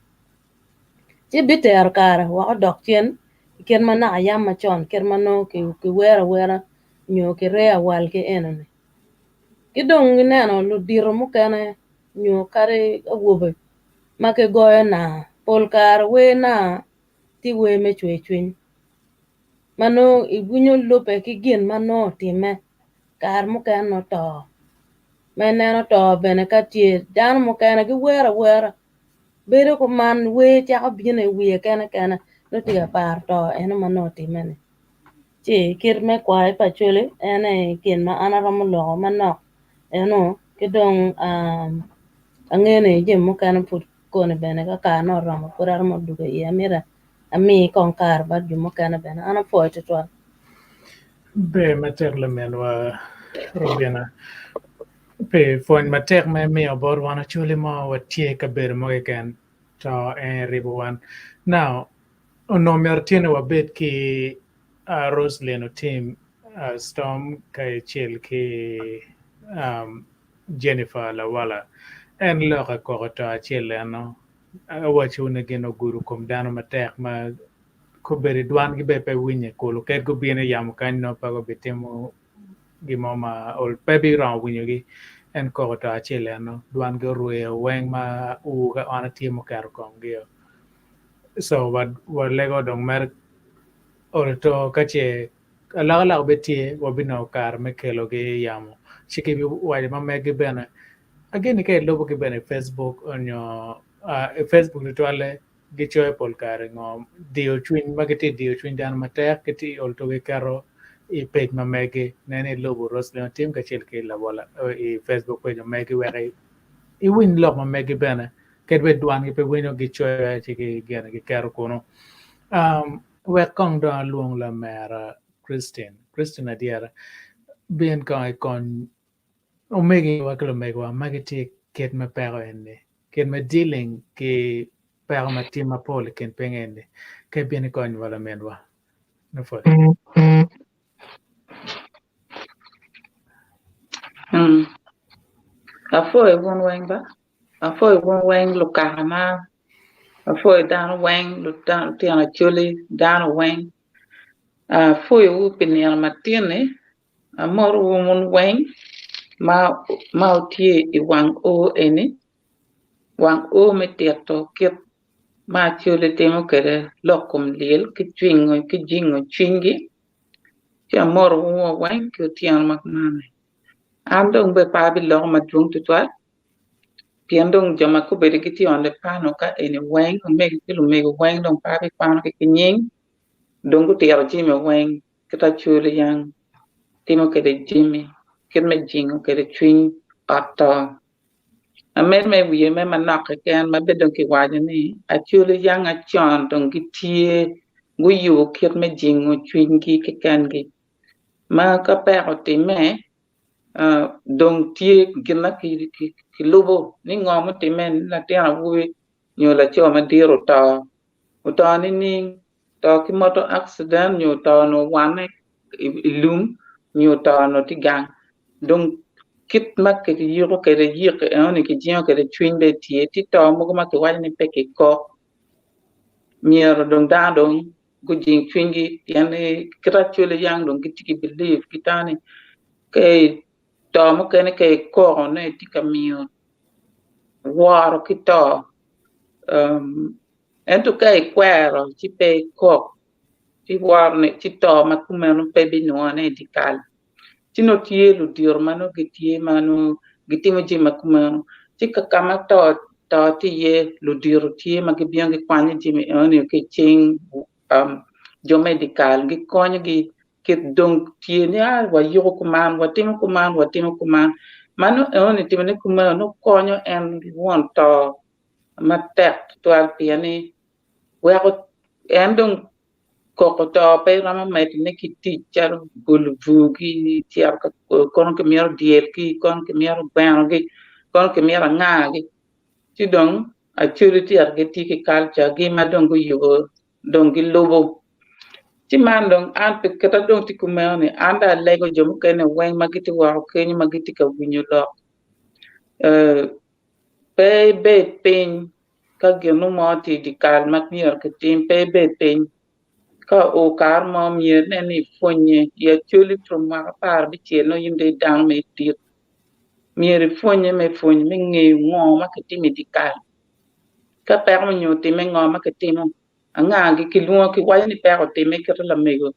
ti biter kara wa dok tien ken mana ayam ma chon ker mano ke wera nyo ke rea wal ke enene ki dong neno lu diro mu kene nyo kare awobe ma ke goyo na pol kar we na ti we me chwechwin mano igunyo lope ki gin mano time kar muken no to meneno to bene ka tie dan muken ki wera bere ko man we cha bine wiye kene no tiga par to eno manoti mene chi kir me kwai pa chule ene kin ma anara mo lo mano eno kidong angene je muken put kone bene ka no ramo kurar mo duga ye mira ami konkar ba ju muken bene ana foito to Be matek le men wa Robiana. Pe fon matek me mi abor wana chuli mo wa tie ka ber mo ken to en ribuan. Now no mertine wa bet ki Roslyn team Storm kay chil ki Jennifer Lawala en loka ko to chil no wa chune geno guru kom dano matek ma ko beri dwan gi be pe winye ko lo ket go biene yam kan no pa go betemo gi mama ol pe bi ra winyo gi en ko to achile no dwan go ruwe weng ma u ga ona timo kar kom gi so what lego dong mer ol to kache ala betie wo bino kar me kelo gi yamo chike bi wa ma me gi bena again ke lobo gi bena Facebook on your Facebook to ale gi choy pol kar ngom dio twin magati dio twin dan matek kiti ol to ge karo i page ma mege nene lobo Roslyn team ka chel ke la wala i Facebook page ma mege were i win lo ma mege bena ket we dwan gi pe wino gi choy chi gi gena gi karo kono we kong do luong la mera Christine adiara bien con omega wa kilo mega wa magiti ket ma pero ende ket ma dealing ke pero ma tima pole ken pengende ke bien con wala menwa no fo Afoi won wang ba. Afoi won wang lukana. Afoi down wang down tiana chuli down wang. Afoi u pinial matine. Amor won wang ma tie I wang o eni. Wang o me tieto kip ma chuli temo kere lokum lil ki jingo chingi. Ki amor won wang ki tiana makmane. Andong be pa bi lo ma dung tutwa. Piandong jama ko bere kiti on le pano ka ene wang megi kilu megi wang dong pa bi pano ke kinying dong ko tiaro jimi wang kita chule yang timo ke de jimi ket me jingo ke de twin ato amer me wiye me manak ke an ma bedong ki waje ni a chule yang a chon dong ki tie gu yu ket me jingo twin ki ke kan gi ma ka pa o ti me dong tie gina ki lobo ni ngom te men la te awu nyo la cho ma diro ta ni ta ki moto accident nyo ta no wane ilum nyo ta no tigang dong kit mak ke yiro ke de yir ke oni ki jio ke de twin de tie ti ta mo ma ke wani ni pe ke ko mier dong da dong gu jing twin gi yani krachule yang dong ki tiki believe kitani ke to mo ke ne ke ko ne ti kamio war kito ento kai kwero ci pe ko ci war ne ci to ma kuma no pe bi no ne di kal ci no tie lu dior mano gitie mano gitimo ji ma kuma ci ka kama to ti ye lu dior tie ma gi biang gi kwani ji mi oni ke ching jo medical gi konyo gi ke dong tie ne wa yo kuma wa timo kuma mano oni timo ne kuma no konyo en won to matek tual piani weko endong kokoto pe rama met ne kiti char bulvugi tiar ka kon ke mier diel ki kon ke mier bangi kon ke mier ngagi ti dong a churiti argeti ki culture gi madong yugo dong gi lobo ti mandong an pe kata dong ti kumani anda lego jom kene wen magiti wa kenyi magiti ka winyo lo pe be pen ka genu mo ti di kal mak mier ke tim pe be pen ka o kar mo mier ne ni fonye ya chuli from ma par bi che no yinde dang me ti mier fonye me nge ngo ma ke ti medical ka per mo nyu ti me ngo ma ke ti mo anga gi ki luo ki wa ni per ti me ke la me go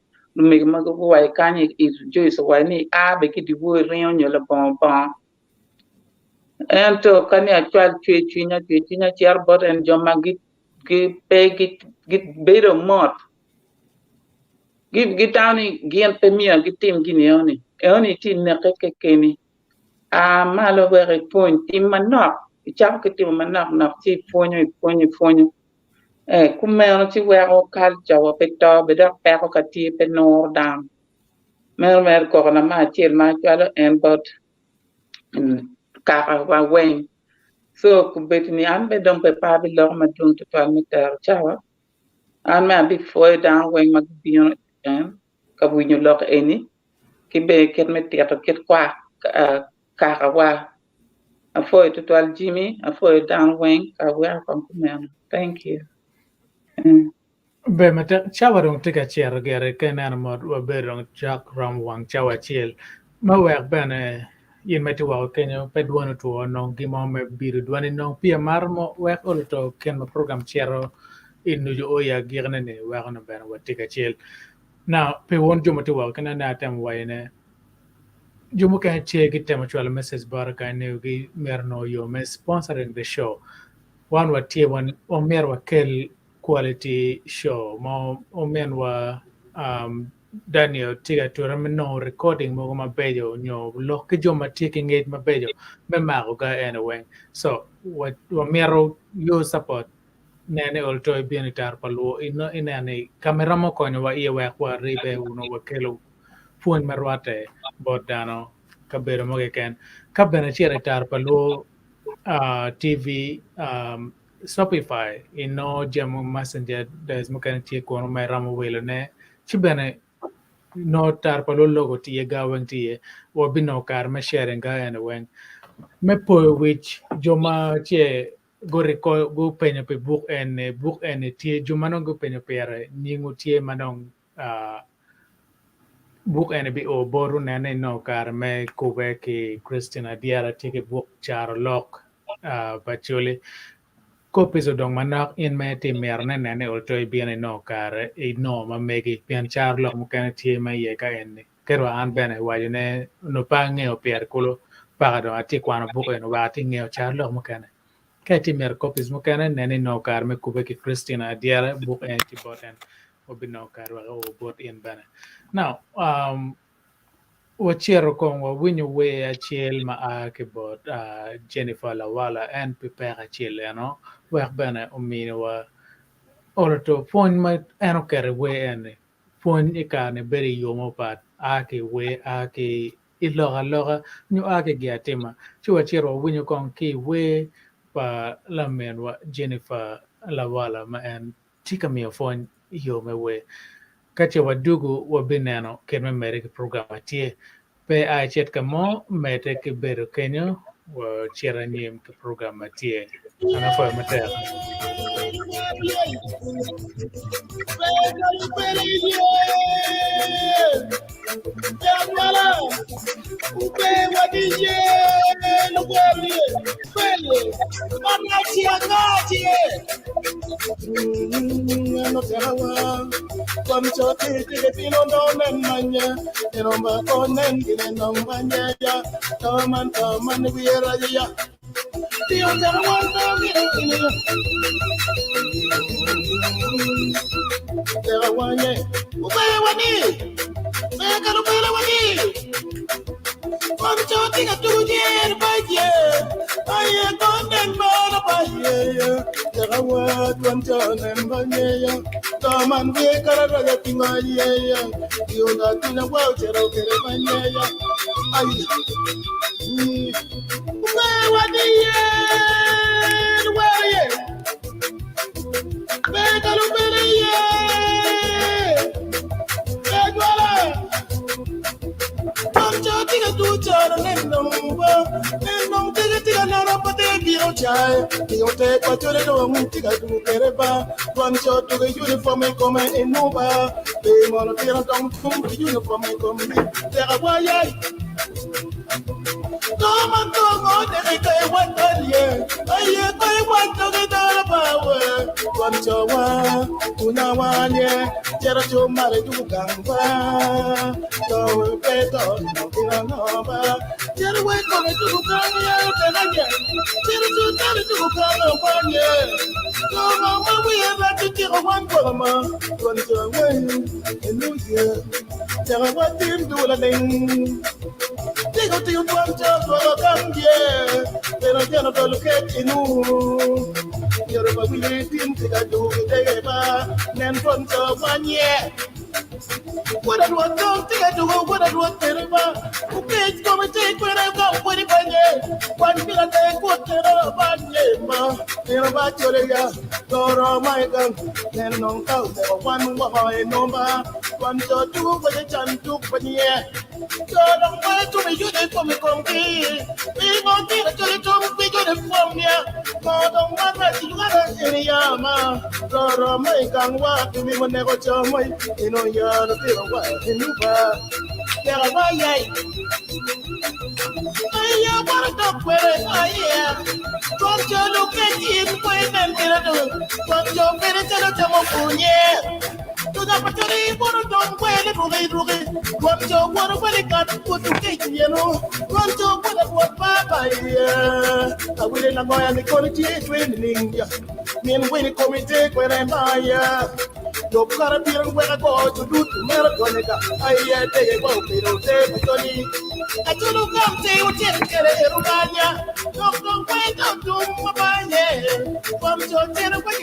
ma go wa ka ni is jo so wa ni a be ki di wo re nyo la bon ento kani actual chuinya chiar bot en joma gi pe gi bedo mot gi tawni gien pe mia gi tim gi neoni ti ne ke keni a malo were point tim manok cham ke tim manok na ti fonyo kumeno ti wero culture wa pe to be do pe ko ti pe nor dam mer ko na ma chiel ma chalo en bot ka wa wen so kubetni an be dong pe pa bi lo ma dung to pa mi ter chawa an ma bi foi down wen ma bi on ka bu ñu lo eni ki be ket me ter ket kwa ka wa a foi to al jimmy a foi down wen ka wa kom men thank you be mata chawa dong tika chiar gere kenan mod wa be dong jack ram wang chawa chiel ma wer bene yin meti wa Kenya pe duano to no gimo me biru duani no pia marmo wek to ken program chiero in no oya girne ne wa no ben wa tika chiel now pe won jomo to wa kana na tem wa ne jomo ka che ki tem chwal message baraka ne gi merno yo me sponsoring the show one wa tie one o mer wa kel quality show mo o men wa Daniel tiga to no recording mo ma bejo nyo lo ke jo ma taking it ma bejo me ma go ga anyway so what mero your support nene olto bien tar palu ino inani kamera mo konyo wa iya wa ribe uno wa kelo fuon marwate bodano kabero mo ken kabena chere tar palu TV Shopify ino jamu messenger des mo kan tie kono mai ramo welo ne chibene no tar palu logo tie gawang tie wo bino kar me sharing ga ene wen me po which joma che go penyo pe book and tie joma no go penyo pere ningu tie manong book and be o boru nene no kar me kube ki Christina Diara take book char lock bachole ko piso dong manak in me ti merne nene o toy bien no kar e no ma megi pian char lock mo kan tie me ye ka en kero an bene wajene no pange o per kulo pagado ati kwano book en wa ti ngeo char lock mo kan kati mer copies mo kan nene no kar me kube ki Christina Diara book and ti boten obino kar wa o bot in bene now wachero kong wa winyo we achiel ma ake bot Jennifer Lawala en prepare achiel no wa bene omino wa oroto phone ma eno kere we en phone ikane beri yomo pat ake we ake iloga nyu ake giatima chu wachero winyo kong ki we pa lamen wa Jennifer Lawala ma en tika mi phone yome we kache wadugu wabineno kenme mere ke programa tie pe a chet kamo mete ke beru kenyo wa chera niem ke programa tie ana fo mate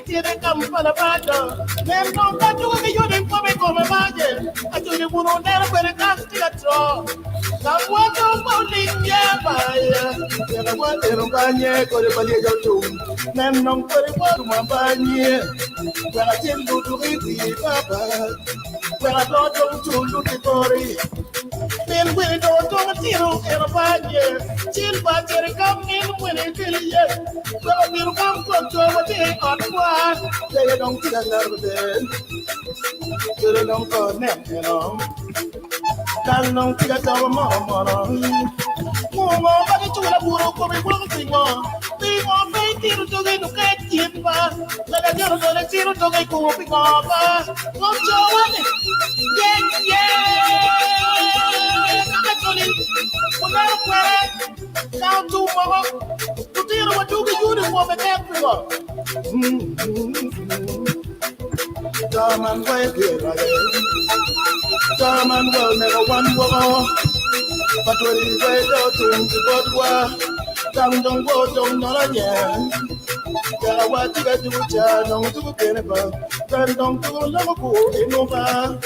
tiene campana pato. Nem non faccio che io ne come mage. A tu ne uno nero per castigato. La vuoto molinga baia. La vuoto non bagne con le balie del tu. Nem non per vuoto ma bagne. Per la tienda tu ridi papa. Per la dojo tu lutti fuori. Ben when do to tiro e la bagne. Chin batere kam in when it kill ye. Well you come to what they on one. They don't get another day. They don't go net, you know. Dan non ti ga mama. Mama ba ke chula puro ko be ko tingo. Tingo be tiro to ge no ka chimba. La ga joro do le tiro to ge ko pi ko ba. Ko chowane. Yeah. Ka toli. Ko na kwere. Down to mama. Tu tiro wa tu ge yuni mo be te ko. Daman way here. Daman will never one war. But when you wait out to God, down don't go down not again. Tell what you got to do, don't do it, then don't do Liverpool in over.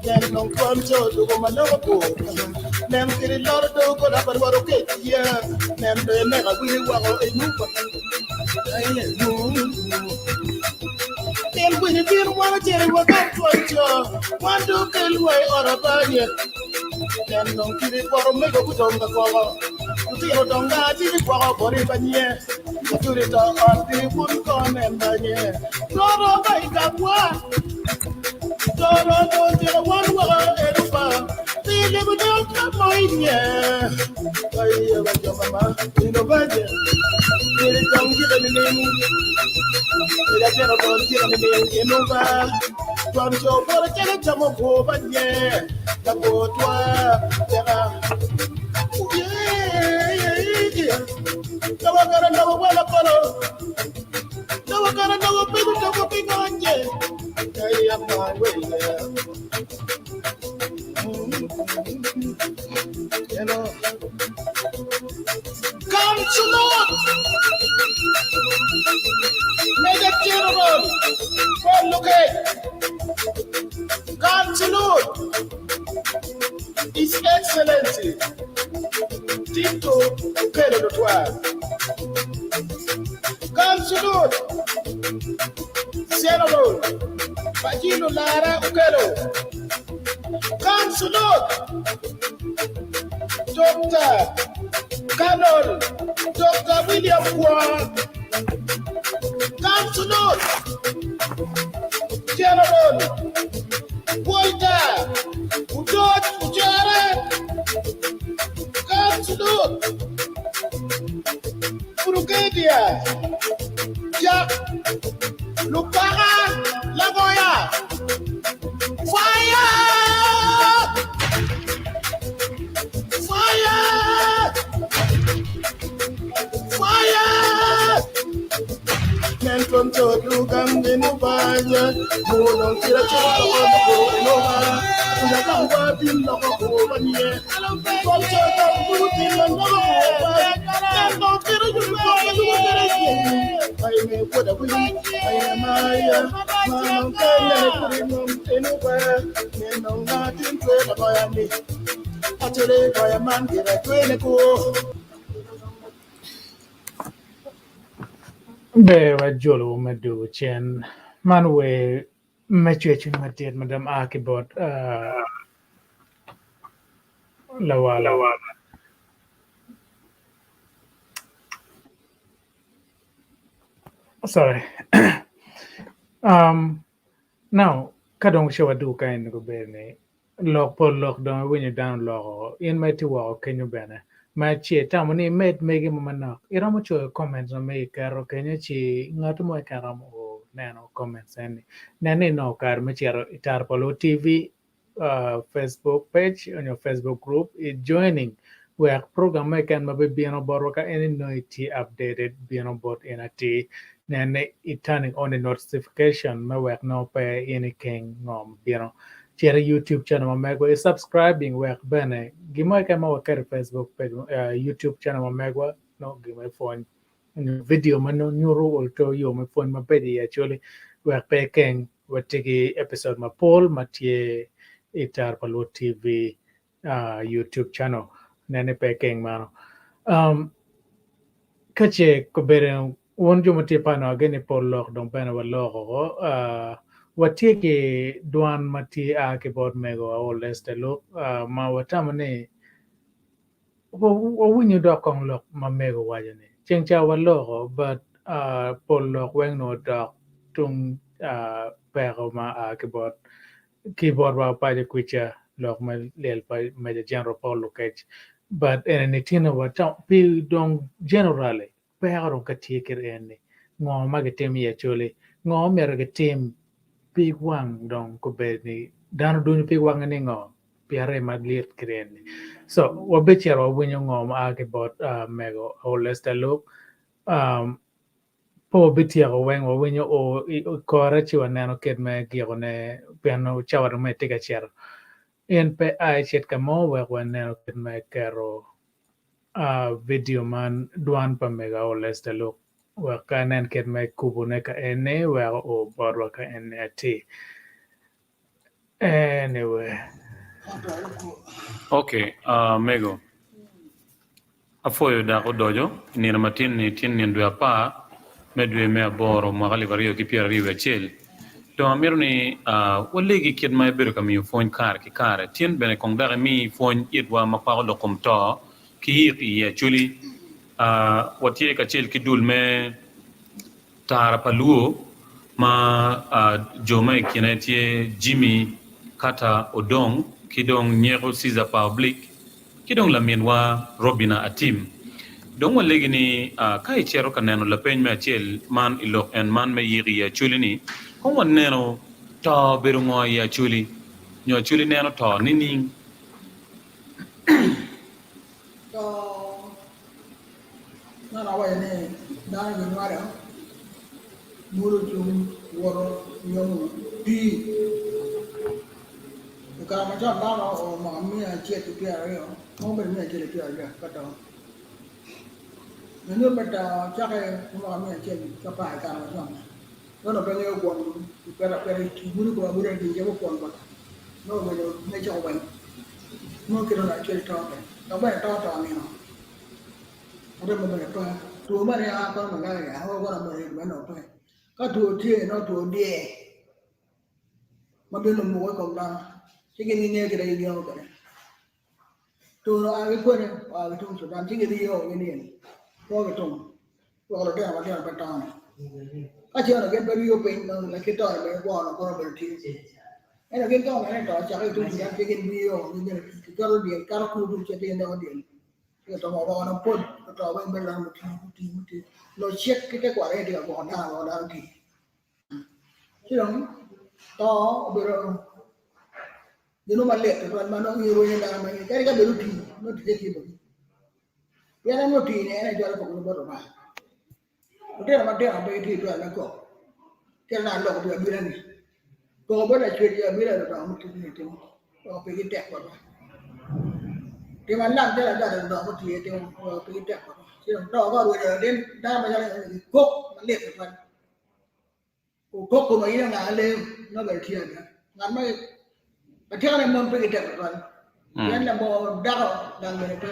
Then don't come to my Liverpool. Then get a lot of dough, but okay, yeah. Then they never really want to move. Then when you didn't want to tell you what I'm trying to, one do kill way or a body. Then don't give it for a make a good on the color. You see, don't got it for a body, but yeah, you do it on the wood con and by yeah. No, I got one. Don't get one word and a bar. See, never don't come mine, yeah. I have your mama in the budget. Really don't give any name. I don't give any name in over. From your body, get a jump of over, yeah. The boat was yeah. No one got another well upon no one got another people to go big on, yeah. I am my way there. You know, come to Lord. Make it general. Well, look at come to Lord. His Excellency Tito Ukelo Lutwa. Councilor Senator Pagino Lara Ukelo. Councilor Dr. Colonel Dr. William Kwan. Councilor General Walter Udot Ujara. Councilor Brigadier Jack Lupara Lagoya. Fire! Fire! Fire! Men from Totu Gambino Baja, Mono Tira Nova. Be wa jolo medu chen manwe mechwechin matiet madam akibot lawa sorry now kadong shawa du kain go bene lok por lok don when you down lok in meti wa kenyo bene ma chi tamoni met mege mamana iramo cho comments no me karo kenyo chi ngatu mo karamo nano comments and nane no kar machero itar polo TV Facebook page on your Facebook group is joining where program can maybe be on board any noity updated be on board in a t then it turning on the notification my work no pay anything be on share YouTube channel megwa is subscribing work bene gimo kama wakari Facebook page YouTube channel megwa no give my phone video man nyuro to yo me phone ma pedi actually we pe ken watigi episode ma Paul matie itar palo TV YouTube channel nene pe ken mano kache ko bere won jo mate pa no gene por lok don pena wa lok watigi duan mati a ke bod mego o leste lo ma watamane wo winyo do kong lok ma mego wajane cheng cha wa lo but por lok weng no do tung pero ma a keyboard wa pa de kucha lok ma lel pa ma de general paul lokech but en ni tina wa ta pi dong generally pero ka tiker en ngo ma ge tem ye chole ngo mer ge tem pi wang dong ko be ni dan du pi wang ni ngo piare ma liet kren so wa be chero winyo ngo ma ke bot mego o lesta look po bitia ko weng o winyo o kore chi waneno ket me gigo ne piano chawar me tika chero en pe ai chet kamo we waneno ket me kero video man duan pa mega o lesta look we kanen ket me kubu ne ka ene we o borwa ka ene ati anyway Okay, Mego. Afoyo da ko dojo ni na matin ni tin ni ndo pa medwe me aboro magali vario ki pia riwe chel. To amir ni walegi kid mai beru kam yo phone car ki car tin bene kong da mi phone itwa ma pa lo kom to ki ye chuli watie ka chel ki dul me tara paluo ma joma kinetie Jimmy Kata Odong kidong nyero Caesar Public kidong la mienwa Robina Atim dong walegi ni kai chero kaneno la pen me achel man ilok en man me yiri ya chuli ni kon waneno to beru ngo ya chuli nyo chuli neno to nini to na na wa ne da ni wa da muru chum woro yomu di ka ma cha da no ma mi a che tu pia re mo be mi a che pia re ka to ne ba ta cha ke ma mi a che ka pa ka ma cha no no pe ne ko ku pe ti buru ko buru di je ko ba no me no me cha ba no ke no na che to ba no ba to ni no ore mo be to tu ma ne a ko ma ga ya ho ko na mo re ba no to ka tu tie no tu die ma be no mo ko na Chige ni ne kira ni ho kare to no a ko ne a to so dan chige di ho ni ni ko ke to ko lo de ma de pa ta ni a che no ke be yo pe no la ke to be ko no ko be ti e no ke to ne to cha ke to ni ke ke ni yo ni ne ke ko di ka ko du che de no di ke to mo ba no po to ba be la mu ti lo che ke ke kwa re di ko na ti chi no to be ro Dino malle to man no hero ni da mai kari ka beru ti no ti ti bo ya na no ti ne na jara ko no bo ba o te ma te a be ti to na ko ke na lo ko bi ra ni ko bo na chwe ya bi ra da mu ti ni ti ko pe ki te ko ba ti man na te da da mo ti ti ko pe ki te ko ti no to ba ro ya den da ma ya ko malle to man ko ko no ina na le no be ti na ngan mai Bacana mon pe kita tuan. Yan la mo daro dang mere pe.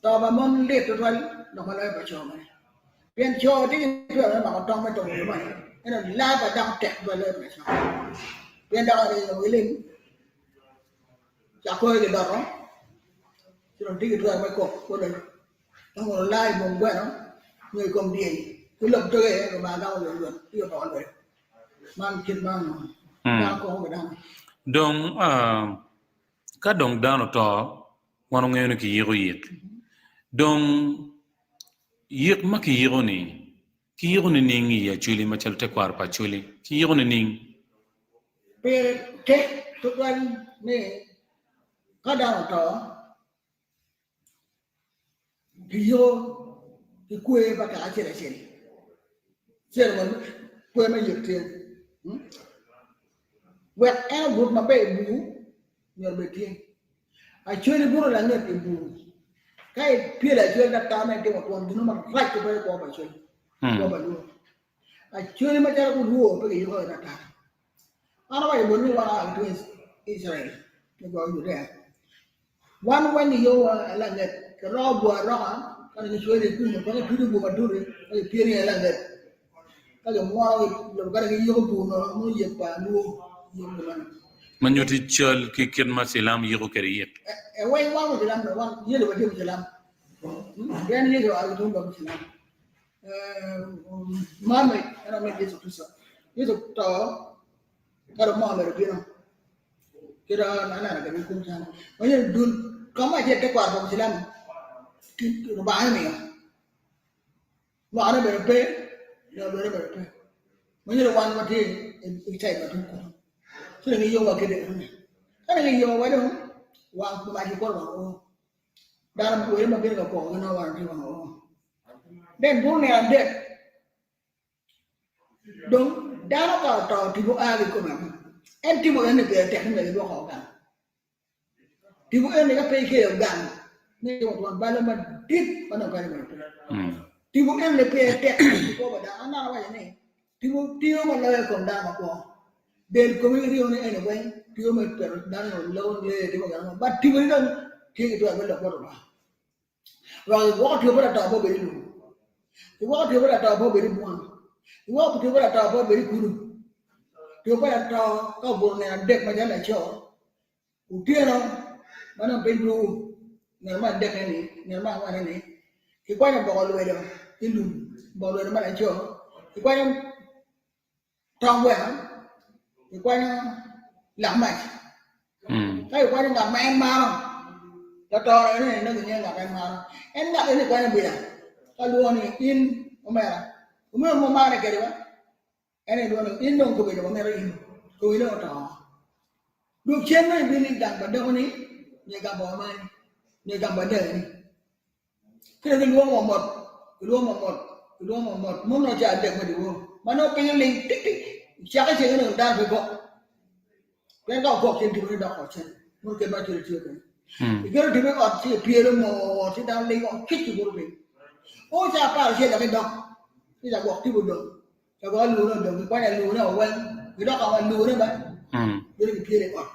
To ba mon le tuan no ma le ba cho ma. Pian cho ti tu na ma tong ma tong ni ma. Ena la ba dang tek ba le ba cho. Pian da ri no lim. Cha ko ke daro. Ti no ti tu ma ko le. Tong mo lai mo gwa no. Người công điện cứ lập cho cái mà đâu rồi tiêu đó rồi mang kinh mang đang có cái đang dong ka dong dano to wano ngeno ki yiro yik dong yik ma ki yiro ni ningi ya chuli ma chalte kwar pa chuli ki yiro ni ning pe te to kan ne ka dano to yo ki kue ba ka che che man kue ma yik te wet el but ma be bu nyor be tie a chwe ni buru la nyor be bu cái phía là chưa đặt ta này cái một tuần thì nó mà rách cái qua bài chơi qua bài luôn chơi mà chơi cũng luôn cái gì thôi đặt ta anh nói muốn như là cái Israel cái gọi như thế one when you là người cái lo bùa đó cái gì chơi thì cũng có cái thứ bùa mà thôi cái phía này là người cái mua cái gì yêu bùa nó mua gì pa luôn man yoti chol ki ken ma selam yego keriye Wai wa mu dalam da wan yele ba dem dalam yan yele wa dum ba dalam mama ana me Yesu Kristo Yesu to kada mo amere bino kira nana ga ni kun tan wani dun kama je te kwa ba dalam ki ba ni ma ana be pe ya be pe wani wan ma te itai ba dun ko so ni yo wa kede kana ni yo wa dum wang pemaji korban dalam kue mungkin ke kau kena orang di mana dan dunia dek dong dalam kau tahu tibu ali kau mana tibu ini dia teknik dari dua kau kan tibu ini kan pergi gang ni tuan balam dit mana kau ni tibu ini pergi teknik kau pada anak awak ni tibu mana kau dalam kau dan komedi ini way tiyo me pero dan lo le di magana but tiyo ni ti to abel ko ba wa tiyo bara ta bo be lu wa tiyo bara ta bo be bu wa tiyo bara ta bo be ku tiyo bara ta ka bo ne dek ma jala cho u tiyo no mana be lu ne ma dek ni ne ma wa ni ki kwa na bo lo le ilu bo lo ma la cho ki kwa na tong wa ki kwa na làm mày cái quan trọng là em mau cho to này nó tự nhiên là em mau em gặp cái này quan trọng gì à ta luôn này in ông mẹ là cũng biết ông ma này kìa được em này luôn in đồng của mình ông mẹ in tôi nó trò được trên này bên này đằng bên đâu này như gặp bò mai như gặp bên đời này cái này luôn một muốn nó trả được mà đủ mà nó cái linh tích tích chắc cái chuyện nó đang phải gọi cái đó cuộc chiến thì nó khó chân một cái bao chưa cái cái thì mới còn chỉ phía nó mò chỉ đang lấy họ kích thì bố mình ôi cha pa là cái đó cái là cuộc thì bố được cái đó lú nó được cái quay này lú nó ở quên cái đó còn lú nữa vậy cái phía này còn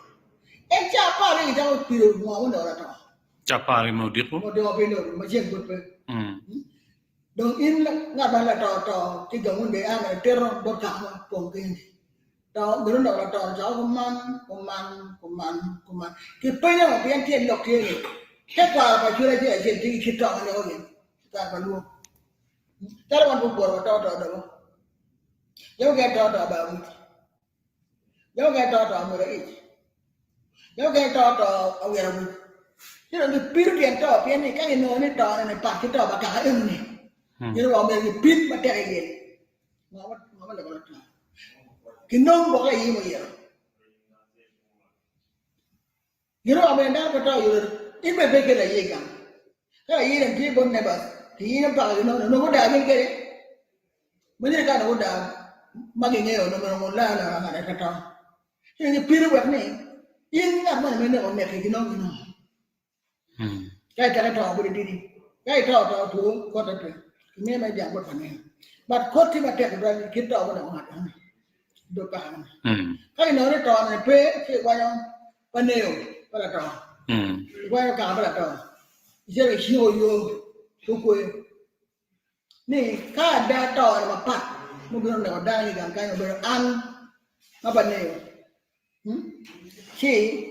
em cha pa này cái đó thì mò nó là đó cha pa này mau dit một điều bên đó mà riêng một bên đồng in ngã ban là trò cái giống để ăn là terror bột cảm mà cùng cái đó bữa đó là trò cháu công man cái bây giờ mà biến thiên độc thiên kết quả phải chưa đây chuyện thì khi trò này thôi ta phải luôn ta là một buổi trò được không giống cái trò bảo giống cái trò người đấy giống cái trò ông người đâu chứ là cái pin điện trò pin này cái gì này trò này bạc cái trò bạc cả ưng này chứ nó bảo mình cái pin mà chạy gì nó là cái cái nông bọc là gì mà vậy? You know, I mean, that's what I tell you. It may be cái gì cả. Cái gì làm chi bên này bà, thì nó bảo nó có đào bên kia đấy. Mấy cái nó có đào, mà cái nghèo nó muốn là ngài cái trâu. Cái gì pin nó này, yên ngắm mà mình nó mẹ cái nó. Cái trâu bự đi, cái trâu thú có thật đấy. Cái mấy dạng một phần này, but cốt thì mà đẹp rồi, cái trâu nó hạt này. Được cả cái nó tròn này phê cái quay không phần đều phải là tròn quay cả phải là tròn giờ là siêu vô số quê này cái đa tròn mà pat một cái nào đa như cái bây giờ ăn nó phần đều chỉ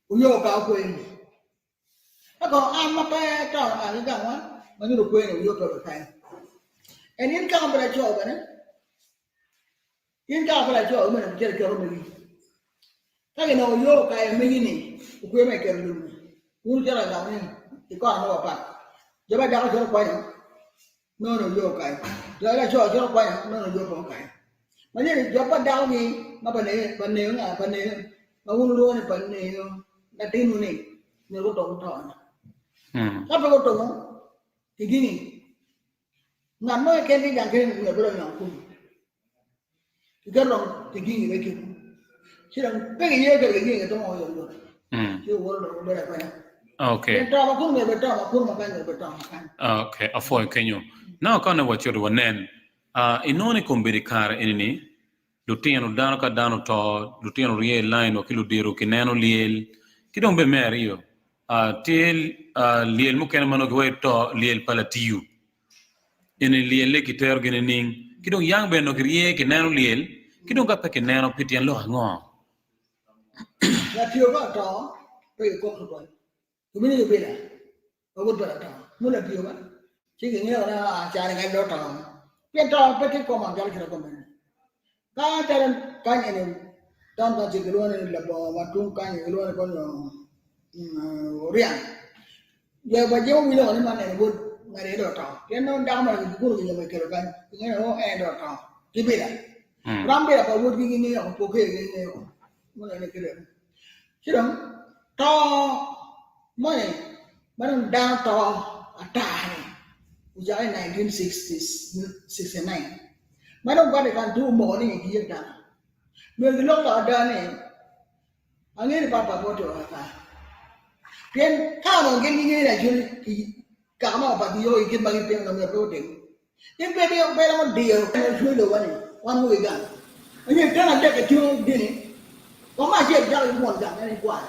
vô cả quê nó còn ăn mà cái tròn à cái càng á mà như được quê này vô rồi thành anh yên cam phải là chỗ cái đấy yên cao phải là chỗ mình chơi kiểu mình cái nào vô cái mình này quên mày kiểu luôn muốn chơi là nào này thì có anh nó bạn giờ bây giờ nó quay nó vô cái rồi là chỗ nó quay nó vô cái mà như giờ bắt đầu đi mà bên này mà muốn luôn này bên này là tin luôn này nếu có trộn trộn các bạn có trộn không thì cái này ngắn nói cái dạng cái người bây giờ nhỏ cùng cái đó thì cái gì vậy chứ chứ là cái gì cái gì người ta ngồi rồi chứ vô rồi bây giờ Okay. Beto makun me beto makun makan beto makan. Okay, afoi kenyo. Now kana wacho do wanen. Inoni kumbiri kar inini. Lutiano dano ka dano to, lutiano rie line o kilu diru kineno liel. Kidong be merio. Til liel mukene mano gwe to liel palatiyu. Ini liel le kiter gene ning. Kidong yang be no rie kineno liel. Kidong ka pe kineno pitian lo ngo. La tio ba to, pe ko ko. Kumini ke bela. Ogut ba to. Mula tio ba. Chi ke ngeo na cha ngai do to. Pe to pe ke ko ma gal kira ko men. Ka taran kan ene tan ba chi gelo ne la ba ma tung kan gelo ne ko no rian. Ya ba je mi lo ne ma ne bud ngare do to. Ke no da ma ku ku ye ke kan. Ngeo e do to. Ki bela. Ram bela ba bud ki ngeo ko ke ngeo. Mula ne kire. Chirong to money manang down to atani ujai 1960s 69 manang ba de kan du mo ni gi da me lo to da ni angin papa mo to ka ken ka no gen ni na jul ki ka ma ba di yo ki ba ki pen na me pro de ken pe de be la mo dio ko jul lo wani wan mo ga angin tan da ke tu de ni có mà chuyện ra được buồn chẳng này quả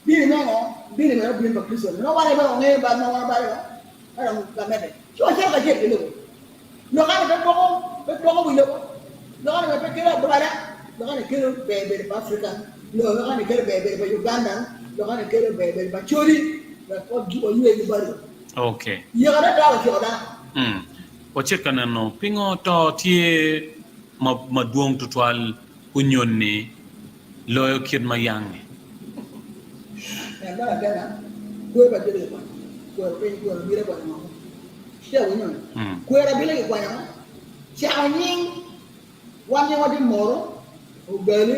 đi thì nó đi thì nó biến vào cái sườn nó qua đây bao nghe bà nó qua đây đó là làm mẹ này cho chết là chuyện cái được nó cái này có bị được nó cái này cái là bữa đó nó cái này cái về về Africa nó cái này cái về về Uganda nó cái này cái về về Chile là có ở dưới cái bờ Okay. giờ cái đó là chuyện đó Wache kanano pingo to tie ma duong tutwal kunyoni loyo kid mayangi. Em đó là cái đó quê bà chưa được quê biết là quần nó chưa có nhở quê là biết là cái quần nó chào nhìn quan nhân qua đi mổ ở bờ đi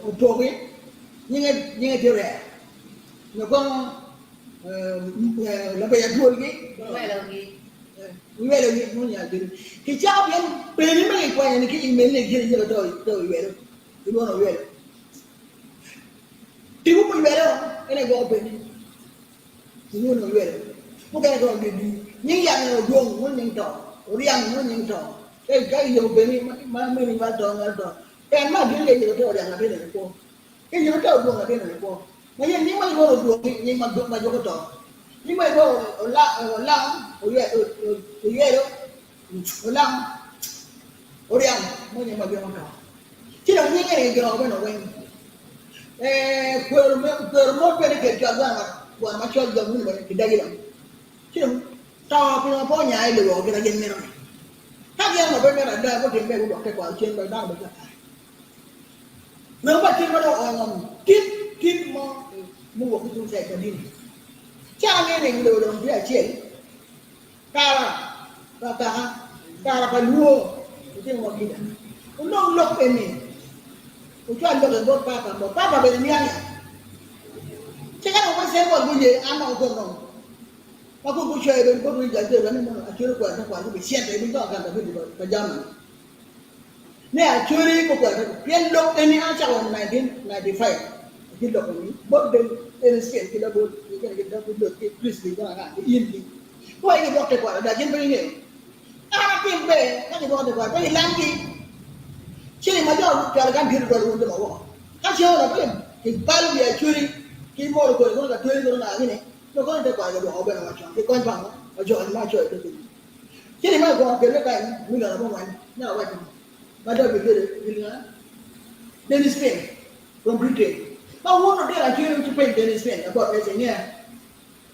ở chỗ ấy nhưng cái điều này nó có là bây giờ thôi cái vậy là gì muốn nhà chứ cái cháu biết bên mấy cái quần này cái email này kia giờ tôi vậy đâu tôi nói vậy Tibu pun bela, ini gua open. Tibu nak bela. Bukan gua gini. Yang yang juang, mun yang tahu. Orang mun yang tahu. Kai yang beli, mana ni mana tahu mana tahu. Mah dia lagi tahu orang apa ni ko. Yang tahu juang apa ni ko. Macam ni mana gua juang, ni mana juang macam apa tahu. Ni mana gua lang, lang. Orang mun yang macam apa. Tidak ni ni gua apa nak buat. Kuermo pede ke jaga buat macam jamu ni kita gila. Cuma tahu punya apa nyai lu kita gila merah. Tak yang apa merah dah aku tempe aku dokter kuat cien dah betul. Nampak cien pada orang kit mau aku tu saya tadi. Jangan ni lu orang dia cien. Kara paluo itu mau kita. Undang lok ini. Ujuan dengan papa berniaga. Sekarang orang saya buat bunyi anak orang. Aku buat dan aku belajar dan akhirnya aku ada bersiap itu akan tapi berjalan. Ni akhirnya aku ada. Yang lok ini aja tahun 1995. Kita ini buat dan sekian kita buat please kita kan ini. Kau ini dokter kuat ada jenis begini. Anak timbe kan itu dokter kuat tapi lagi. Ciri macam jalan diri baru untuk awak. Kan siapa nak balu dia curi, mor kau nak curi kau nak ni. Kau kan tak kau ada awak macam. Kau kan bang, macam itu. Ciri macam kau kerja kan, mula apa mana? Nak awak tu. Macam begitu, Dennis Spain from Britain. Kau mana dia curi untuk Dennis Spain? Apa macamnya?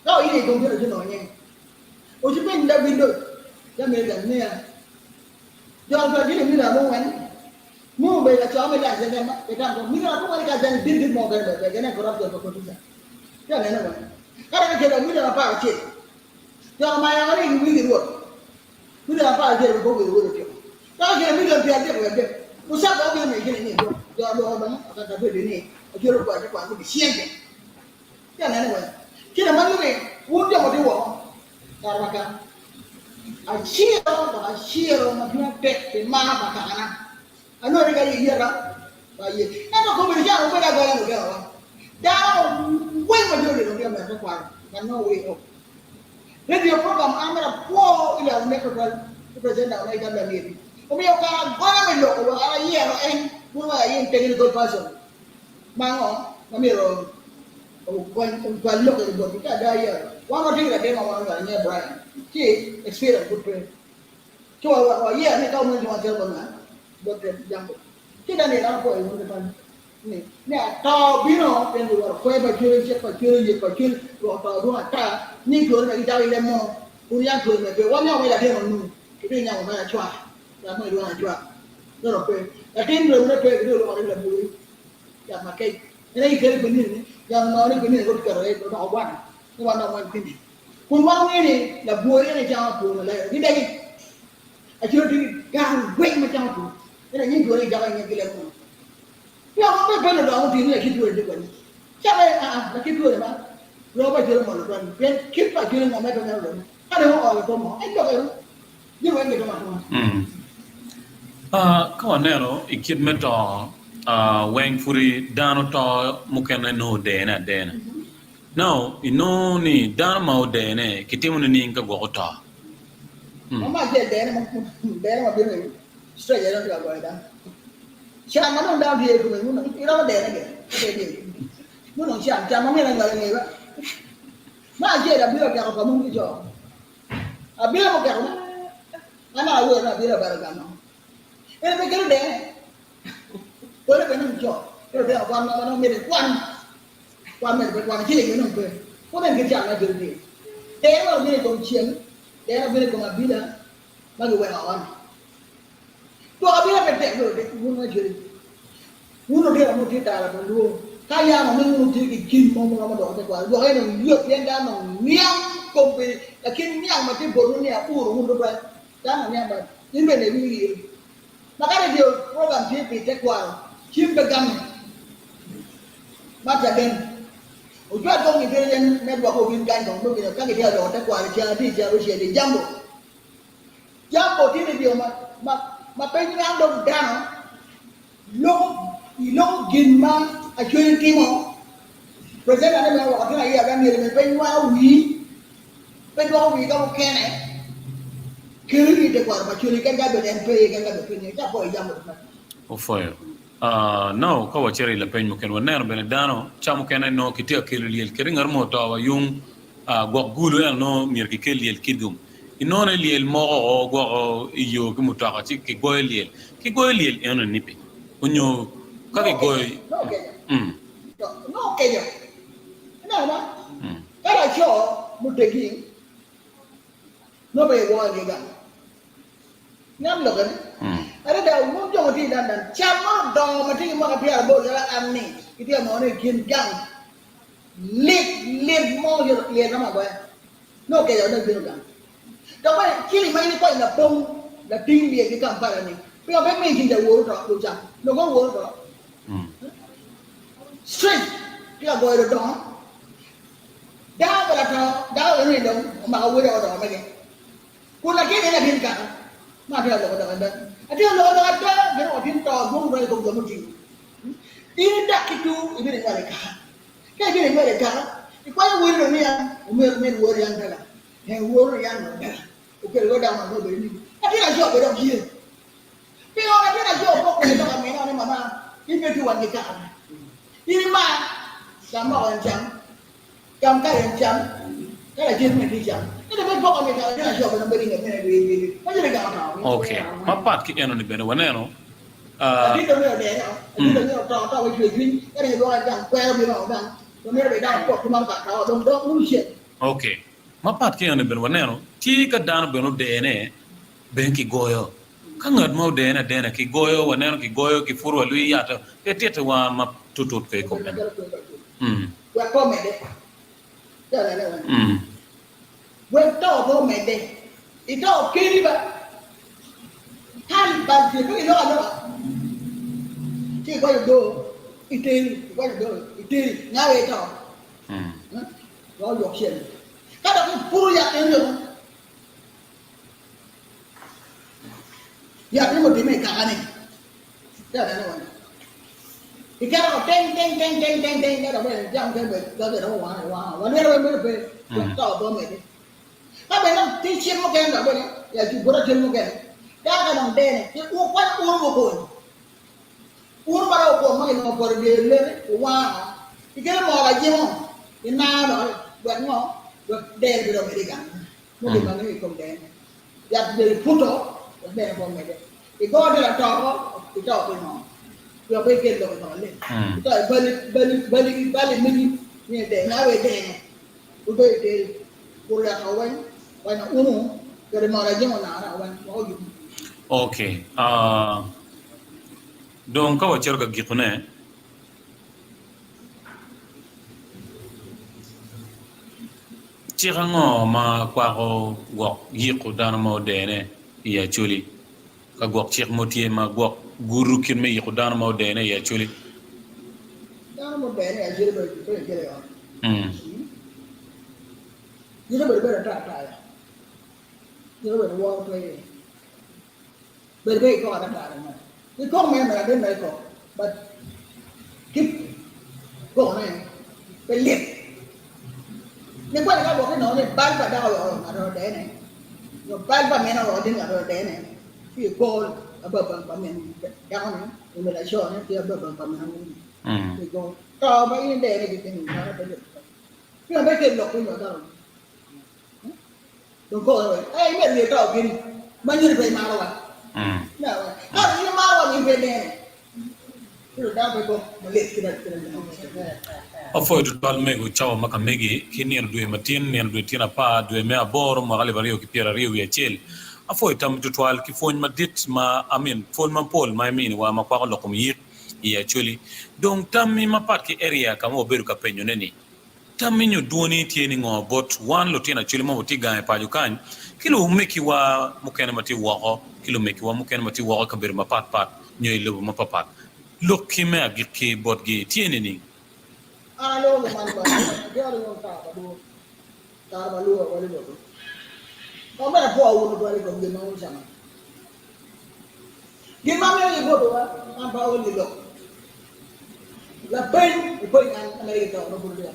Kau ini kau kerja tu nanya. Untuk Spain dah window, dah mereka ni. Jangan kau jadi mula apa mana? Mu bela cuma dah jangan kita kau mila aku mereka jangan diri mau kan jangan korap tu kau tu saja. Jangan apa. Karena kita mila apa aja. Jangan main orang ini mila buat. Mila apa aja kau buat tu. Kalau kita mila biar dia buat dia. Usah kau biar ni. Jangan doa bang akan tapi ini. Akhirnya buat aku aku disian je. Jangan apa. Kita malu ni. Udah mau dia. Karena kan. Asyiro macam tek mana pakangan. Ano ni kali iya kan? Baik. Apa kau berjaya kau dah galang kau? Dah, wei me ko kwa kan no we o radio program amara po ila me ko president na ida la ni o mi ka gona me lo ko ala yero en mo wa yin technical person mango na mi ro o ko lo ko do ka da yero wa ma tinga de ma wa nga Brian ki experience good friend cho wa ye ne ka mo ma tel na do te jambo ki da ne la ko e mo de pan ni to bino pen do ko ba chule che pa chule ye pa chule ro ta ro ta ni ko na ki da ile mo u ya ko me pe wa nya wa ya de no nu ki nya wa ya chwa ya mo do na chwa no pe la tin do na pe do lo ma la bu ya ma kai ne ke ke ni ya no ni ke ni ko ka re do na wa ni wa na wa tin kun wa ni la bu re ne ja pu na le ni dai a chule ti ga gwe ma ja pu ne ni ko re ja ga ni ke le mo ya mo pe lo do tin le ki tu de ko ni cha le la ki tu de ba lo ba je mo lo do ni pe ki pa je mo me do na lo a de ho o ko mo ai do ke ni wa ni do ma ko nero ikit meto weng furi dano to mukene no dena now ino ni dano ma dene kitimu ni nga go to ma je dena ma bi ni straight ya do ga go da cha ma no da bi ko ni no ira ma dena ke ke ni no cha ma me na ga ni ba ma je da bi lo ga ko mo ni jo a bi mo ga na ana wo na bi lo ba ga no e be ke de ko le ke no jo e be a wan ma no me de kwan me be kwan chi ni no pe ko ne ke cha na de de de lo ni ko chien de lo bi ko ma bi la ma ge wa wan to a bi la pe de lo de ko na je uno de mo ti ta la ko kaya mo mo ti ki kin mo mo do te kwa do ai no yo pien da no niang ko be lakini niang ma ti bo no nia uru mo do ba da no niang ba ni be ne wi makanya dia program dia te kwa kim be gam ma ta den o jwa dong ni be yen ne do ko win gan dong no be ka ke dia do te kwa ja di ja ro she de jambo ti ni bio ma pe ni ang do da no lo gin ma a chwe timo present ane me wa kana ya ga ni me pe wa wi pe do wi ka ko kene kiri de kwa ma chwe kan ga be en pe kan ga be ni ta po jambo o foyo no ko wachere la pen muken wonero bene dano chamu kene no kitia kelil kiri ngar mo to wa yung go gulu no mir ki kelil kidum inone liel mo go yo ki mutaka ci ki goyel eno nipi onyo ka ki goy no ke yo na kada cho mutegi no be wo ni ga nam lo gan ada da mo jo ti dan chama do ma ti ma ka pia bo la amni ki mo ne kin gang lit mo yo le na ma ba no ke yo na bi ga do ba kili mai ni ko na pong la ting bi ki kam para ni pe ba me jin da wo ro do cha no ko wo ro straight kia boy do da ba la da ni do ma wo do ma ke ku la ke ni la bin ka ma pia lo do da ati lo do da ge o tin to go ro ko do mo ji ini da kitu ini ni wale ka ke ni wale ka kwa wo ro ni ya o me wo ri an da he wo ro ya no da o ke lo da ma go be ni ati la jo be do ji pe o ati la jo ko ko do ma me na ni mama ni me tu wa ni ka ini ma sama orang jam jam kada jin me jam kada be boko me kada na shoga na bari ngene ne ma jere ga ta okay ma pat ki eno ni bene waneno di do ne de no di do to wa jwe jwi kada do jam kwa bi no dan do me be da ko kuma ka ta do mu she okay ma pat ki eno ni bene waneno ti ka dan beno dene ben ki goyo kangat mau dena ki goyo waneno ki goyo ki furwa lui yata ke tete wa ma tutut ke ko wa ko me de ya la la wa to ko me de ito kiri ba hali ba je ko ilo ala ti ko do iteri nyawe to lo yo chen kada ko puru ya eno ya ni mo di me ka ani ya la la thì cái đó tên cái đó bây giờ cái về đó hoa nên là bây giờ tao bơm này các bạn nó tí chiên một cái đó bây giờ chỉ bữa chiên một cái cái đồng đen này cái uống quá uống một cồn uống bao nhiêu cồn mà cái nó cồn đi lên hoa thì cái mò là gì không cái na đó vẫn ngon được đen cái đó mới đi cả nó đi bằng cái cồn đen giờ để phun đó đen phong này thì có đây là trò cái nó rồi bây giờ rồi nó lên rồi bali mình như để ngã về đen rồi để cô ra hậu anh nó uống rồi mà là gì mà nào anh có dùng Okay. Donc ka wachar ga gikune. Chirango ma kwaro gok yiku dana mo dene ya chuli. Ka gok chik motie ma gok guru kin me yiku dana mo dene ya chuli. Dana mo dene ya chuli ba kire ya. Yiro ba ta ya. Yiro ba wa play. Bởi có đã mà cái con mẹ là bên này có but kịp cổ này cái liệt nhưng quan cái bộ cái nó này bán và đau rồi đẻ này rồi bán và mẹ nó rồi đến rồi đẻ này thì cô ở bờ mình đau nữa thì mình lại cho nó kia bờ mình không thì cô cho mấy đẻ này thì mình nó phải được chứ không phải tiền lộc cái nhỏ đâu đúng cô rồi ai biết gì đâu kia bao nhiêu phải mà đâu à ini malah ni beda. Itu dah betul melihat kita. Afoi tutal mego chawa maka megi kinir duwe matin nen duwe tina pa duwe me abor ma gali vario ki pira rio ya chel. Afoi tam tutal ki fon madit ma amin fon man pol ma min wa ma kwa lokom yit ya chuli. Donc tam mi ma pat ki area kamo beru ka penyo neni. Tam mi nyu duoni tieni ngo bot wan lo tina chuli mo tiga e pa jukan. Kilo meki wa mukena mati wa kilo meki wa mukena mati wa ka beru ma pat nyoy lo ma papat. Look kime agiki bot gi tieni ni. Alo man ba dia lo ta ba lu wa lu ko ba po wu do ko ngi ma sama gi ma me go do an ba wo li lo la pen ko an na ri no bu dia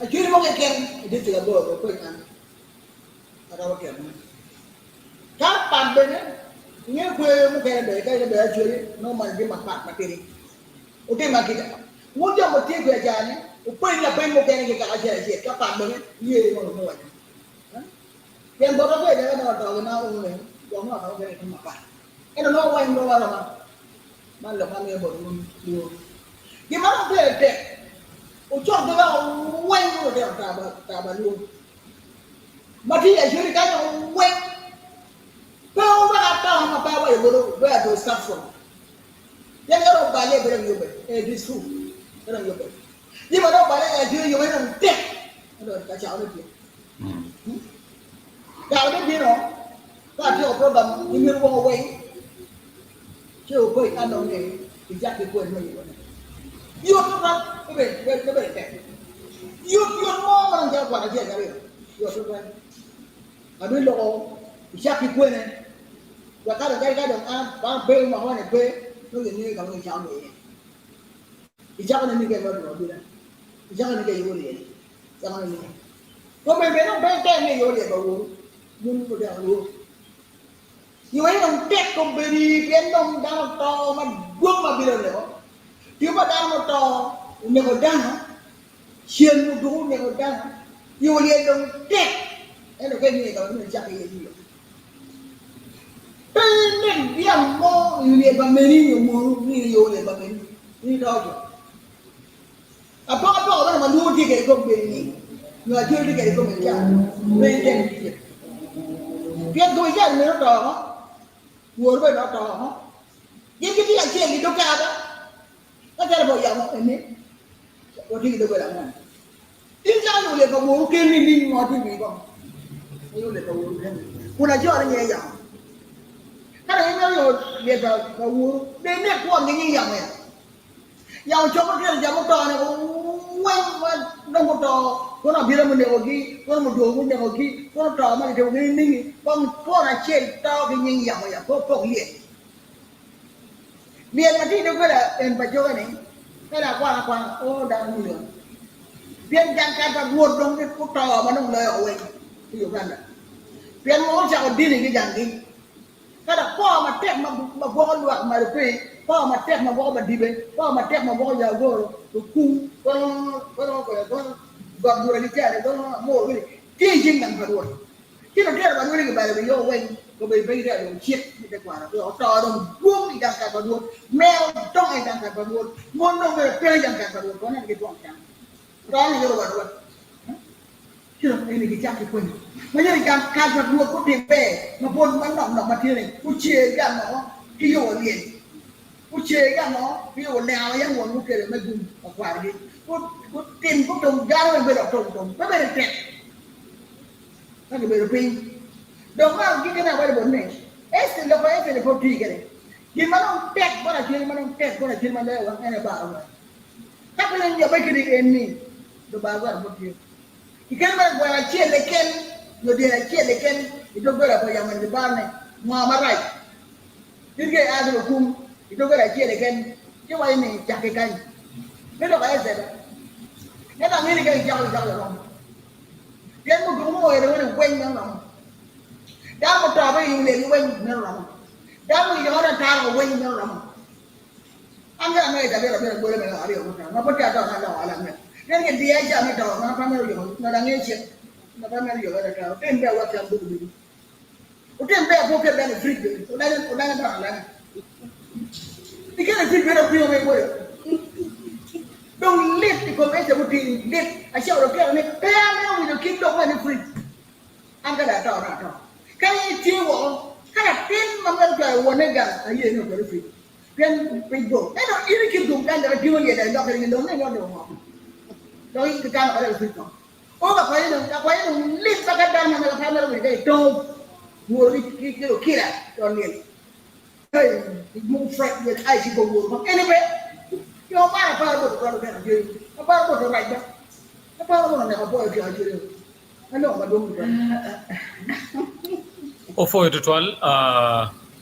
a kiri mo ke ken di ti ga go ko an ara wa ken ka pan be ne ni ko mo ke be ka be a churi no man gi ma pat ma tiri o te ma ki mo dia mo ti ko ja ni Upai la pen mo kaya kita aja sih, kapan banget? Iya, mau mau aja. Yang baru tu jangan ada tahu na umur, jangan ada tahu kaya itu apa. Ini no wain no orang mana, mana kami baru dulu. Gimana tu ada? Ucap tu lah wain tu dia tak baru. Mati ya jadi kan wain. Kau mana tahu apa apa yang baru baru start from. Yang orang balik berang yobe, this food berang yobe. Nhưng mà đâu phải là chưa dùng mấy thằng tiếc rồi cả cháu được chuyện cháu biết gì đó cả chiều pro đầm nhưng mà không quay chiều quay ăn đâu này thì chắc thì quên mình rồi yêu nó ra cái bể kẹt yêu nó mà làm sao quản được cái gì yêu nó ra ở bên lộ thì chắc thì quên này và cái đồng A ba B mà hoa này B nó gần như cả người cháu này thì chắc là mình cái mà được đi đây jangan ni kayu ni, jangan ni. Kau memang benteng ni yo dia baru, mun ko dia lu. Yo ai nang tek ko beri pen dong dang to man guang ma bilang le. Dia ma dang to ne ko dang. Sien mu du ne ko dang. Yo dia dong tek. Ai lo kai ni ka ni jak ye ni. Pen dia mo yo dia ba meni yo mo ni yo dia ba meni. Ni đâu apa orang malu dia ke kau beri ni, ngajar dia ke kau menjadi, benteng dia. Dia tu je ni orang tahu, buat apa orang tahu. Dia kita yang cakap itu kan ada, ada apa yang ini, orang kita berang. Ini jangan boleh kau buat ni mati ni kau, ini boleh kau buat. Kuna jual ni yang, kalau ini boleh kau buat, dia kuat ni yang ni. Yang cuma dia jamu tahu ni, wang nong tahu, kau nak bilang mana lagi, kau nak dua mana lagi, kau nak tahu mana dia ni, kau nak cek tahu ni yang mana, kau lihat. Biar nanti dia kata, baca ni, Kaya kwa oh dah mula. Pian jangan kata buat dong ni putar mana mulai awal. Itu kan. Pian mau cakap diri ke jangan. Kada po ma tek ma bo luak ma pe po ma tek ma bo ma dibe po ma tek ma bo ya go ku ko God dura ni tare do mo ni ti jing nang padua ti no tare ba ni ba le yo wen ko be be da yo chit ni de kwa do to do bum ni dang ka padua mel dong ai dang ka padua mo no be pe dang ka padua ko na ke tuang chang do ni yo ba do ti no ni ke chak ko ni ma ni dang ka padua ko ti pe ma bon man no ma ti ni ku che ga no ki yo ni ku che ga no ki yo na ya mo ku ke me gum ba kwa ni ku tim ku tung ga nó be do tung ba be tek na ke be pin do ma ki ke na ba bon ne este lo pa este po ti ke ki ma non tek ba na ki ma non tek ba na ki ma le wa ene ba wa ta ko len ya ba ki di en ni do ba ga po ti ki kan ba wa che le ken yo de la che le ken itu ba la pa ya man de ba ne ma ma rai ti ke a do kum itu ba la che le ken ki wa ni ja ke kan ne do ba este Nếu là người cái giàu giàu rồi, đến một chỗ ngồi rồi nó quên nhau rồi, đã một trò bây giờ liền quên nhau rồi, đã một giờ nó ta rồi quên nhau rồi, anh cái này tại vì là bây giờ mình ở điều nó bắt cha trò nó ở làm này, nên cái gì ấy cha nó trò nó phải mấy điều nó đang nghe chuyện, nó phải mấy điều là trò, trên bề qua làm đủ đủ, trên bề vô cái bên free, tôi đang trò là, thì cái này free nó free không quên. Don't live the convention would be live. I shall look at it. Pay with the kingdom and free. I'm gonna talk. Can you see what? Can I pin my mother one again? I hear you very free. Then we go. I don't even keep doing that. I'm doing it. I'm not going to do it. Don't eat the kind of other free. Oh, but I don't live like a damn and a family. They don't worry. Kill it. Don't need it. Hey, move right with icy go. Anyway. Yo para bo ko ka ji para bo to right ba para bo na ka bo ki ajiri ano ba dum O foi total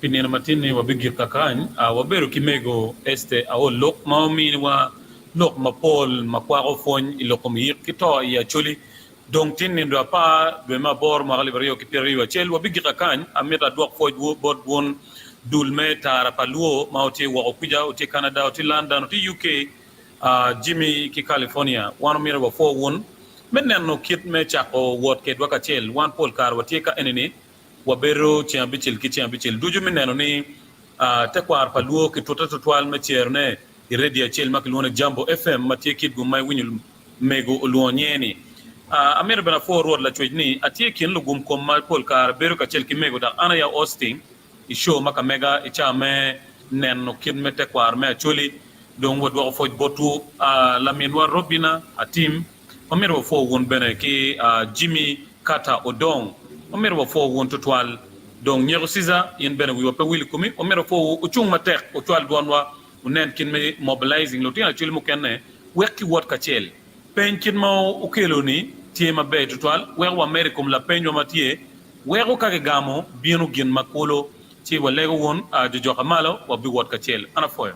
pinena matini wa bigi kakan wa beru kimego este a o lok ma mi wa lok ma pol ma kwa o fon ilokom yik kito ya chuli donc tin ndo pa be ma bor ma galibrio ki peri wa chel wa bigi kakan ameta dok foi bot bon dulme tara paluo mauti wa okuja uti Canada uti London uti UK Jimmy ki California one mira wa fo won menen no kit me chako wot ke dwaka chel one pol kar wati ka enene wa bero chambichil ki chambichil duju menen ni te kwar paluo ki total me cherne iredia chel maklone Jambo FM mati kit gumay winyul mego ulonyeni amir bana fo rod la chojni atie kin lugum kom mal pol kar bero ka chel ki mego da ana ya Austin isho maka mega ichame nen no kin mete kwar me chuli don wod wa fo botu la minwa robina atim omero fo won bene ki Jimmy Carter Odong omero fo won total don nyero siza yen bene wi pe wili kumi omero fo uchung matek o twal donwa unen kin me mobilizing lo tina chuli mukenne weki wot ka chel pen kin mo ukelo ni tie mabe total we wa amerikum la penyo matie we ko ka gamo bienu gin makolo ci wa lego won de joxa malo wa bi wot ka ciel ana foyo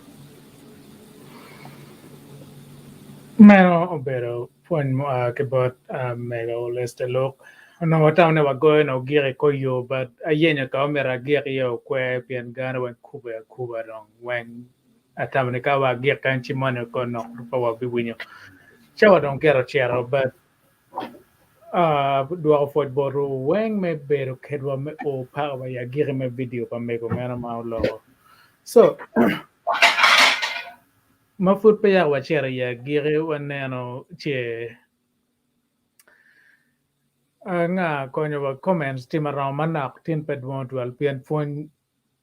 Mero obero pon ke bot mego leste lok no wata ne wa go no gire ko yo but ayenya ka mera gire yo kwe pien gana wen kuba dong wen atamne ka wa gire kan ci mane ko no pa wa bi winyo chawa dong gero chero but dua fot boru weng me beru kedwa me o pawa ya gire me video pa mego mena ma lo so ma fut pa ya wa chere ya gire waneno che nga konyo wa comments timara manak tin pedwon twal pien fon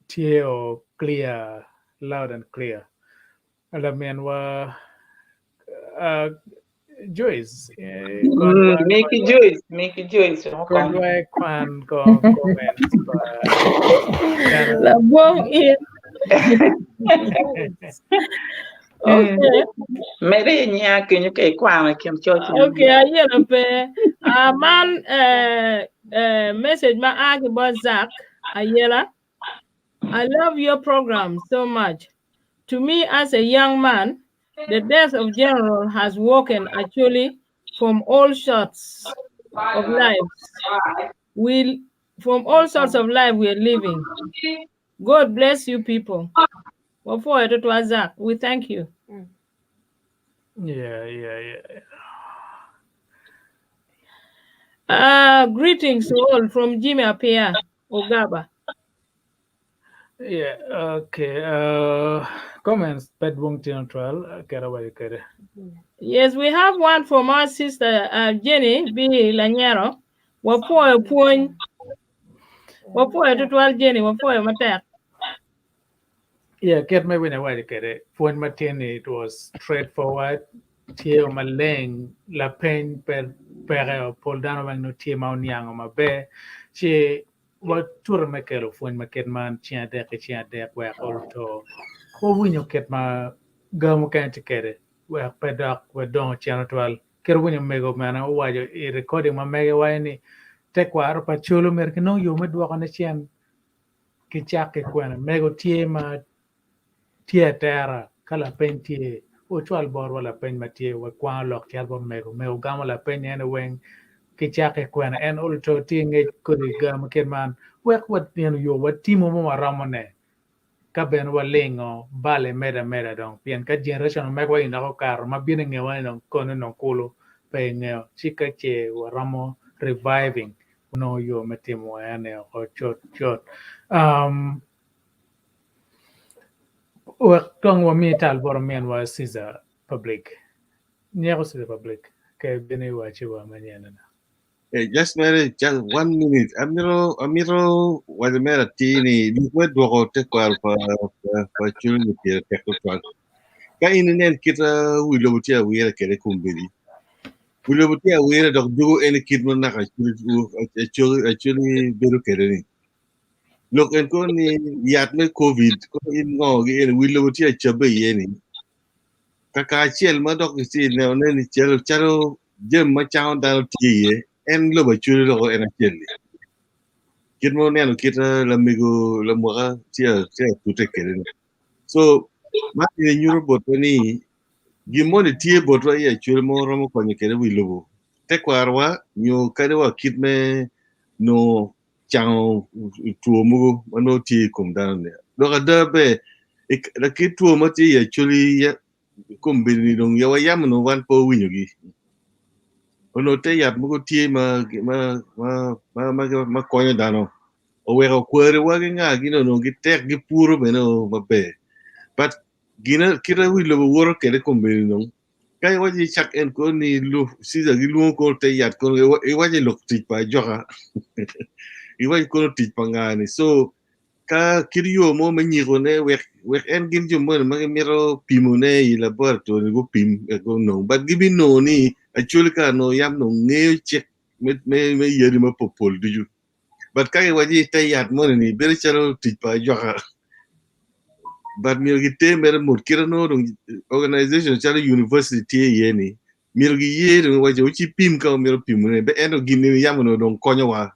tie o clear loud and clear ala men wa Joyce, make it Joyce. Conway Kwan comments. La buong in. Okay. Mere nya kenyu ke kwa kem church. Okay, aye na pe. Man message ma ask about Zach Ayela. I love your program so much. To me as a young man, The death of General has woken actually from all sorts of lives. From all sorts of life we're living. God bless you people. Before it was Zach, we thank you. Yeah. Greetings to all from Jimmy Apia, Ogaba. Yeah, okay. Comments, Bedwong Trial, Karaway Kere. Yes, we have one from our sister Jenny B. Lanyero. Wapo point. Wapo it was Jenny. Wapo matter. Yeah, get me when I wait Kere. Point Martini, it was straightforward. Tio Maleng, La Pen per Paul Donovan no Tia Mauniang on my bear. She what tour Makero, when Maketman, Chia Dek, where also. Ko winyo ket ma gamu kan tikere we pedak we don channel 12 ker winyo mego mana wajo I recording ma mege wayni te kwaro pa chulo mer ke no yo me dwoko ne chen ki chake kwena mego tie ma tie terra kala pen tie o chwal bor wala pen ma tie we kwa lok tial bo mego gamu la pen ene wen ki chake kwena en ulto tie nge kuri gamu ket man wek wat yo wat timo mo ramone ka ben wa lengo bale meda dong pien ka generation me wa ina ko kar ma bien nge wa no kono no kulo pe nge chika che wa ramo reviving no yo metimo ane o chot wa tong wa mi tal bor men wa sisa public nyako sisa public ke bene wa chi wa manyana na Just just 1 minute. Amiro was a matter tini. Di ko dwoko te kwal pa chulu ni tira tekto kwal. Ka inen kita wilo butia wira kere kumbiri. Wilo butia wira dok dugo ene kit mo naka chulu beru kere ni. Look en ko ni yat me covid ko in ngo gi ene wilo butia chabe yeni. Kaka chiel ma dok si ne ni chalo jem ma chao dal tiye en lo ba chulu lo en chiel. Kit mo neno kit lamigo lamoga tia tute kere. So ma ni nyuro bot ni gimo ni tie bot wa ya chul mo romo konyo kere wi lobo. Te kwarwa nyo kare wa kit me no chang tuo mo no tie kum dan ne. Do ga da be da kit tuo mo tie ya chuli ya kum bi ni dong ya wa yam no wan po wi nyogi. Ono te ya mo tie ma konyo dano. O we ko kwere wa nga gino no gi tek gi puro be no mabe. But gina kira wi lobo woro kere kum bi no. Kaya waji chak en ko ni lu sisa gi lu ko te yat ko waji lok tik pa joka waji ko tik pa ngani so ka kiriyo mo manyi ko ne wek en gin jum mo ma miro pimone I laboratory go pim go no but gibi no ni actually ka no yam no ngeo check me yeri ma popol du but kaya waji te yat mo ni beri charo tik pa joka but mir gi te mer mur kira no organization chalo university yeni mir gi yero waje uchi pim ka mir pim ne be eno gini yamono don konyo wa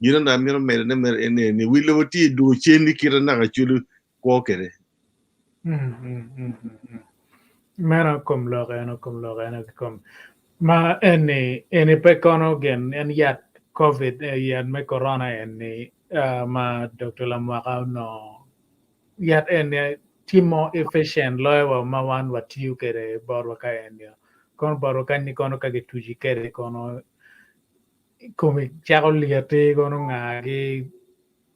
gino da mir mer ne mer ene ni wilo ti do chendi kira na ga chulu ko kere mera kom logena kom ma ene pe kono gen en yat covid yan me corona ene ma dr lamwaka no yat ene timo efficient loyo ma wan watiu kere borwa ka ene kon borwa ka ni kono ka tuji kere kono komi chako liate kono ngagi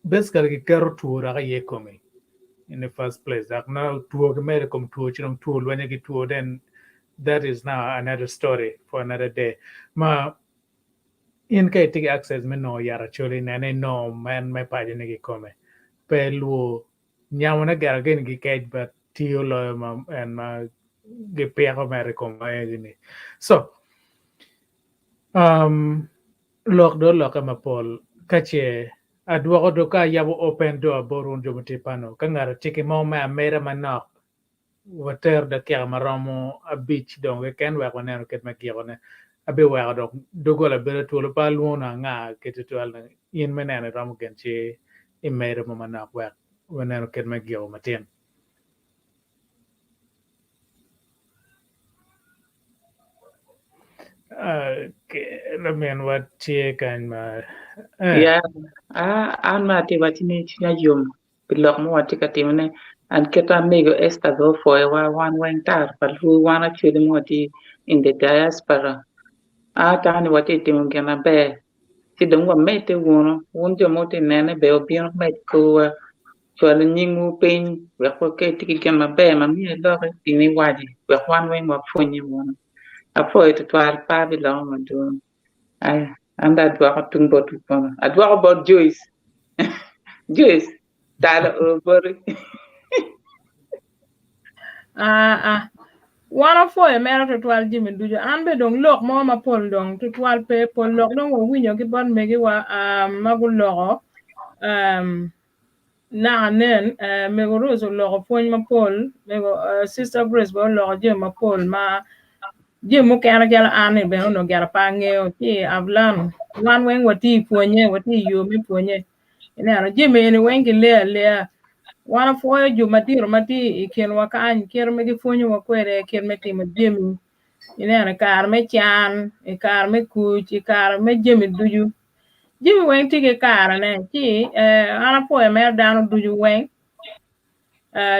basically ki kero tuora ka ye komi in the first place like now tuo ke mere kom tuo chirong tuo lwanya ki tuo then that is now another story for another day ma in kai tigi access me no yara choli nane no man me pa ni ki kome pe luo nyawo na gara gen gi kaj but tio lo ma and ma ge pe ko mere kom ni so lok ma pol kache adwoko do ka yabo open door borun jomoti pano kangara tiki mo ma mera manok water da kya maromo a beach don we ken wa konen ket ma kiyone abe wa do dogola bere to pa luona nga ketitual yin menene ram ken chi I mera mo manok wa wonen ket ma giyo matin la men wat tie kan ma ya an ma ti watini china yum bilok mo wati katimene an keta mego esta do foi wan wen tar pal hu wana chudi mo ti in the diaspora ta ni wati timun gena be ti dum wa mete wono won jo mo ti nene be obion met ko chwala nyingu pin we ko ke ti gena be ma mi do ti ni waji we wan wen wa fonyi wono a foi to twal pa bi lo mo do ai anda dwa tung bot kono adwa bot Joyce Joyce dala over Wana fo e mera to twal jimi dujo an be dong lok mo ma pol dong to twal pe pol lok dong wo winyo ki bon megi wa magul logo na nen mego rozo logo fon ma pol mego sister Grace bo logo jimi ma pol ma jimi kana jala ane be no gara pangeo ti avlan wan wen wati ponye wati yo mi ponye ina no jimi ni wen ki le wana foyo ju mati iken wakan ker me gi fonyo wa kwere ker me timo jemi ina kar me chan kar me kuch kar me jemi duju jemi wen tige kar ne ti ana foyo me dano duju wen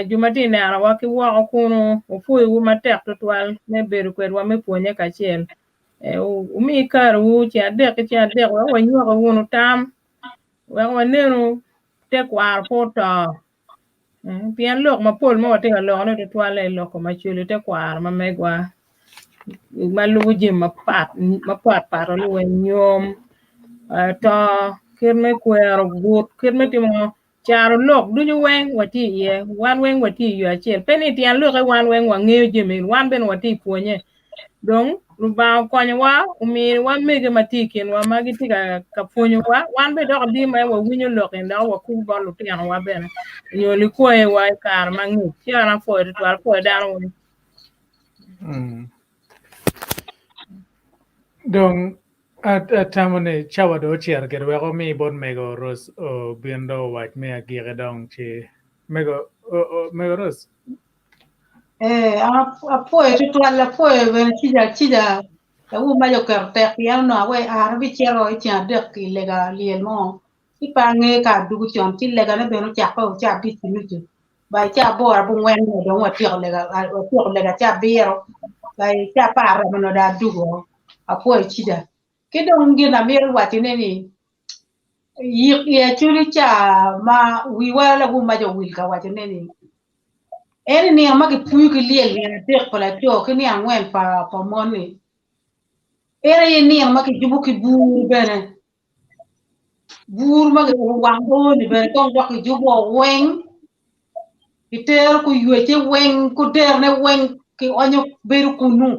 ju mati ne ana waki wa kuno o foyo wu matek to twal me beru kwere wa me ponye ka chiel umi kar wu cha dek wa nyuwa wunu tam wa nenu te kwar poto pian lok ma pol mo te lo no to twale lok ma chuli te kwar ma megwa ma lu jim ma pat lu nyom to kirme kwero gut kirme timo charo lok du ñu wen wati ye wan wen wati yo achel peni tian lok e wan wen wa ngeo jimi wan ben wati ponye donc lu ba konyo wa umi wa mege matiken wa magi tiga ka ponyo wa wan be dok di ma wa winyo lok en da wa ku ba lu tian wa ben nyoli ko e wa kar mangi ti ana fo de twal ko da no dong tamone chawa do chiar ger we ko mi bon mego ros o biendo wat me agire dong chi mego ros poi tu alla poi ven chida u ma yo ker te pian no we arbi chero ti ade ki lega liel mo ti pa nge ka du chon ti lega ne beno cha ko cha bi ti nu ba cha bo bu wen no do wa ti lega cha biero ba cha pa ra no da du go a poi chida ke dong ngi na mir wa ti ne ni ye chuli cha ma wi wa la bu ma jo wil ka wa ti ne ni ni ma ki pu ki liel ni te pala to ki ni angwen pa moni ni ma ki jubu ki bur bene bur ma ki wango ni bene kon do ki jubu wen ki ter ku yueche wen ku der ne wen ki onyo beru kunu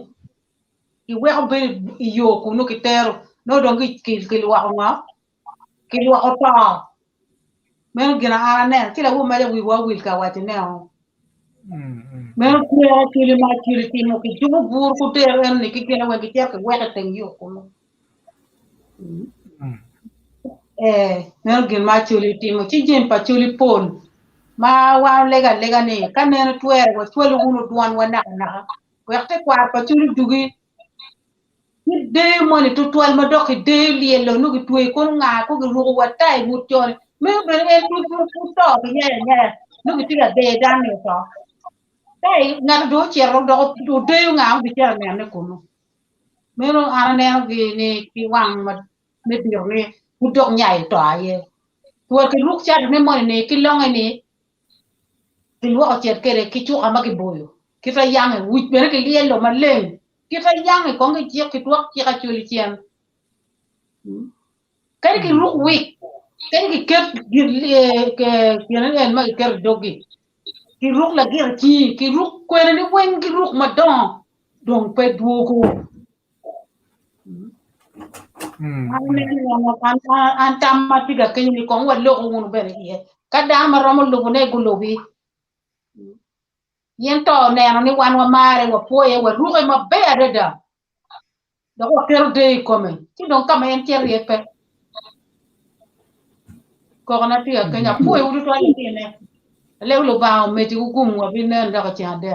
ki we ko be yo kunu ki ter no do ki wa nga ki wa ta men gina ara ne ti la wu ma wi wa wil ka wa ti ne men ko kili ma kili timo ki jubu bur ku ter ni ki kena wa ki ter ka wa ta yo kunu men gin ma kili timo ti jen pa kili pol ma wa lega ne ka ne tuer wa tuelu unu duan wa na wa te kwa pa kili dugi ni de mo ni to tuel ma doki de lielo nu ki tue ko nga ko ru wa tai bu jon me be e tu to bi ne nu ki ti ga de dan ne to tai nga do chero do de nga bi chero ne ko no me ro ara ne ni ki wang ma ne bi ro ne ku dok nyai to ye tuer ki luk cha ne mo ne ki long ne ki lu o cher kere ki chu ama ki boyo ki fa yang wi be ne ki lielo ma leng ki fa yang ko ngi chi ki tuak ki ka chuli chien kai ki luk wi kai ki ker ke ne ma ki ker dogi ki luk la ger ki luk ko ne wen ki luk ma don donc pe duogo an tam ma tiga ke ni ko wa lo ko be ye ka da ma romo lo ne gulobi yen to ne ni wan wa mare wa poye wa ruge ma be areda da ko ker de come ti don kama en tier ye pe ko na ti ka nya poye wu to ni ne le lo ba me ti gum wa bi ne da ka ti ande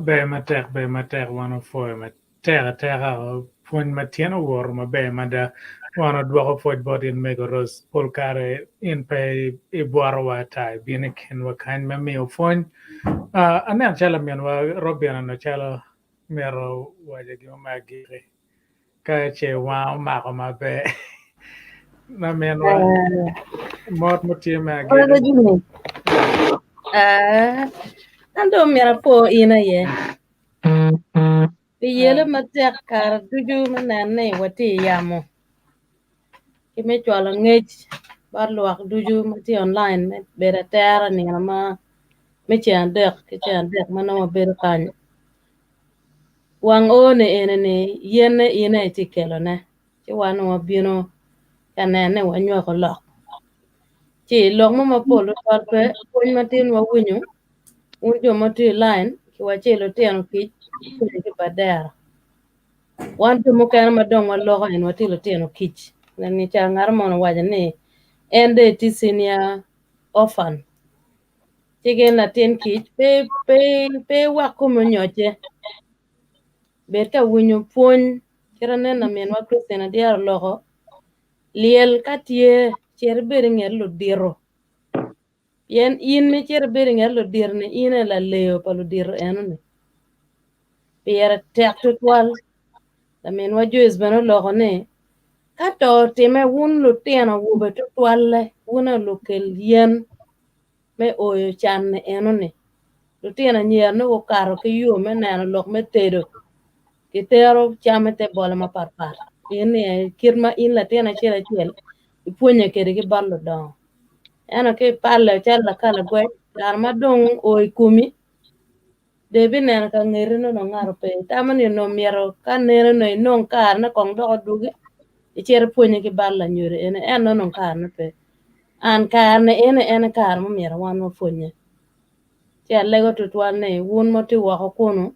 be mater 104 mater Fuon Matiano war mabe mada wana dwako foj bot in mego ros polkare in pe I buaro wa tai bine ken wa kain me mio fuon anen chala mian wa robiana no chala mero wa jagi ma gire ka che wa ma ko mabe na mian wa mot mutie ma Wala gire jini. Ando mira po ina ye. Ti yele matek kar tuju manane wati yamo. Kime chwala ngej bar luak duju mati online me bera tera ni ma me chan dek ke chan dek mana ma bera kanyo. Wang o ne ene ne yene ina iti kelo ne. Chi wano wa bino kanene wa nywa ko lok. Chi lok ma polo twal pe kony matin wa winyo. Unjo mati line ki wa chelo tiano kich kwenye ki badera. Wan tu mukana madong wa loko en watilo tiano kich. Na ni cha ngar mono waja ni ende ti senior orphan. Chigen la tien kich pe wakumo nyoche. Berka winyo puony kira nena mien wa Christian diaro loko. Liel katie chere beri nger lo diro. Yen in me chere beri nger lo dir ne ine la leo pa lo diro eno ne. Piere tek tutwal. La mien wa Joyce beno loko ne. Kato time wun lo tiano wube tutwalle wuna lo kel yen me oyo chan ne eno ne. Lo tiano nyer no ko karo ke yo me nano lok me tedo. Ki tero chame te bola ma parpar. Ini kirma in la tiana chela chel. Ipunya kere ki barlo dong. Eno ke palle chala kala gwe. Karma dong oy kumi. Debi nena ka ngeri no ngaro pe. Tamani no miero ka nena no inong kar na kong doko dugi. Ichere punya ki barla nyuri. Eno no kar na pe. An kar na ene kar mo miero wan mo punya. Chia lego tutwal ne wun mo ti wako kuno.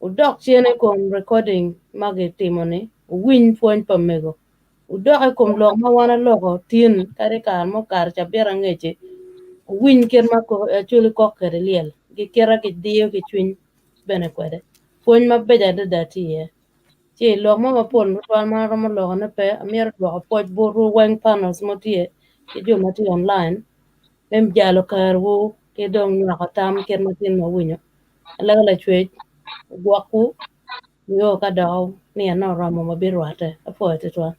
Udok chiene kom recording magi timoni. Win puony pamego. Udok e kom lok ma wana loko tin kare kar mo kar chabera ngeche. Win kir ma ko chuli kokere liel. Gi kira ki diyo ki chwiny bene kwede. Puony ma beja dada tiye. Chi lok ma pol mutwal ma romo loko na pe amir dwako poj buru weng panels mo tiye. Ki jo mati online. Mem jalo kar wu ki dong nyaka tam kir matin ma winyo. Alaga la chwej. Gwaku yo ka daw ni no ramo mabiru ate apo ete to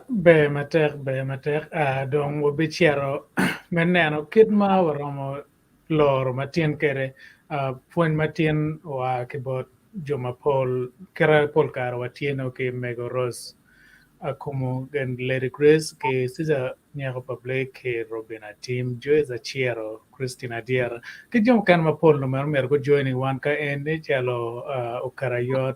be matek dong wo bichero meneno kid ma waromo lor matien kere puonj matien wa kibot joma pol kera pol kar watieno ke mego ros como gen Lady Grace que sisa niako public ke Robina team jo is a chiero Christina Diera que jom kan ma pol no mer go joining one ka ende chalo okarayot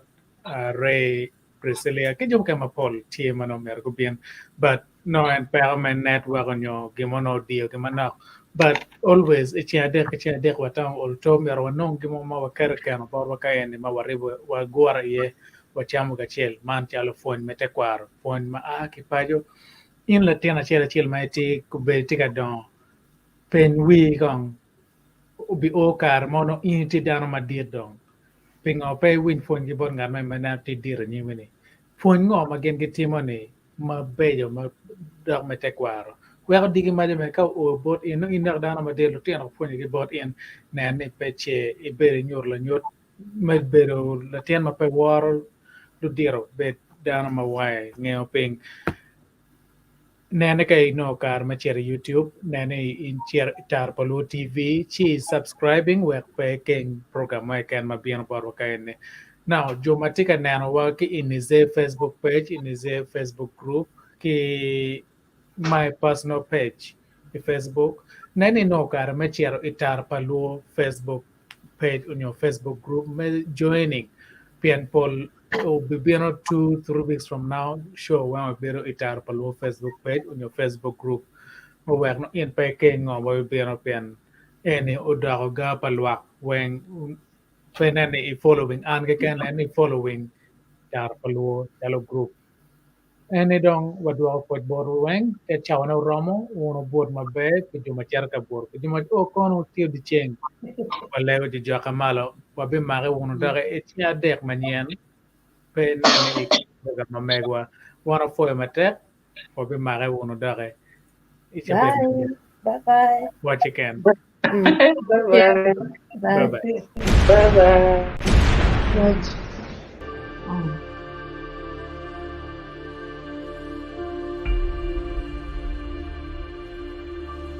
Ray Priscilla que jom kan ma pol team no mer go bien but no empowerment network on your gimono dio gimana but always it's a dek watam ol to mer wanong gimo ma wakar kan por ka ende ma waribo wa gora ye wachamo gachiel man chalo fuony mete kwaro fuony ma kipajo in la tiena chiel ma iti kubeti ka don pen wi kong ubi o kar mono in ti dano ma dir dong pingo pe win fuony gi bon ngama ma na ti dir ni mini fuony ngo ma gen gi timo ni ma bejo ma dok mete kwaro kwero digi ma me ka o bot in dak dano ma dir lu tiena fuony gi bot in na ni peche ibere nyor la nyot ma bero la tien ma pe waro lu diro bet dano ma wae ngeo ping nene kay no kar ma chere YouTube nene in cher tar palu TV chi subscribing we pe ken program ma ken ma bien por kayne now jo matika nano wa ki in his Facebook page in his Facebook group ki my personal page in Facebook nene no kar ma chere itar palu Facebook page on your Facebook group me joining pian pol will be 2-3 weeks from now. Sure, when we be itar palo Facebook page on your Facebook group. We work no in packing or we be no pen any odaga palwak when any following angakan any following tar palo yellow group. Any dong wadwa pot boru weng te chawana romo uno board ma be kujuma charka board kujuma o kono tio di cheng wala di jaka malo wabe mare uno dare etia dek manyen pe nene ik daga mamegwa wana foi matek o be mare wono dare icha be Bye. what you can Bye. bye Bye. bye Bye bye. Mm.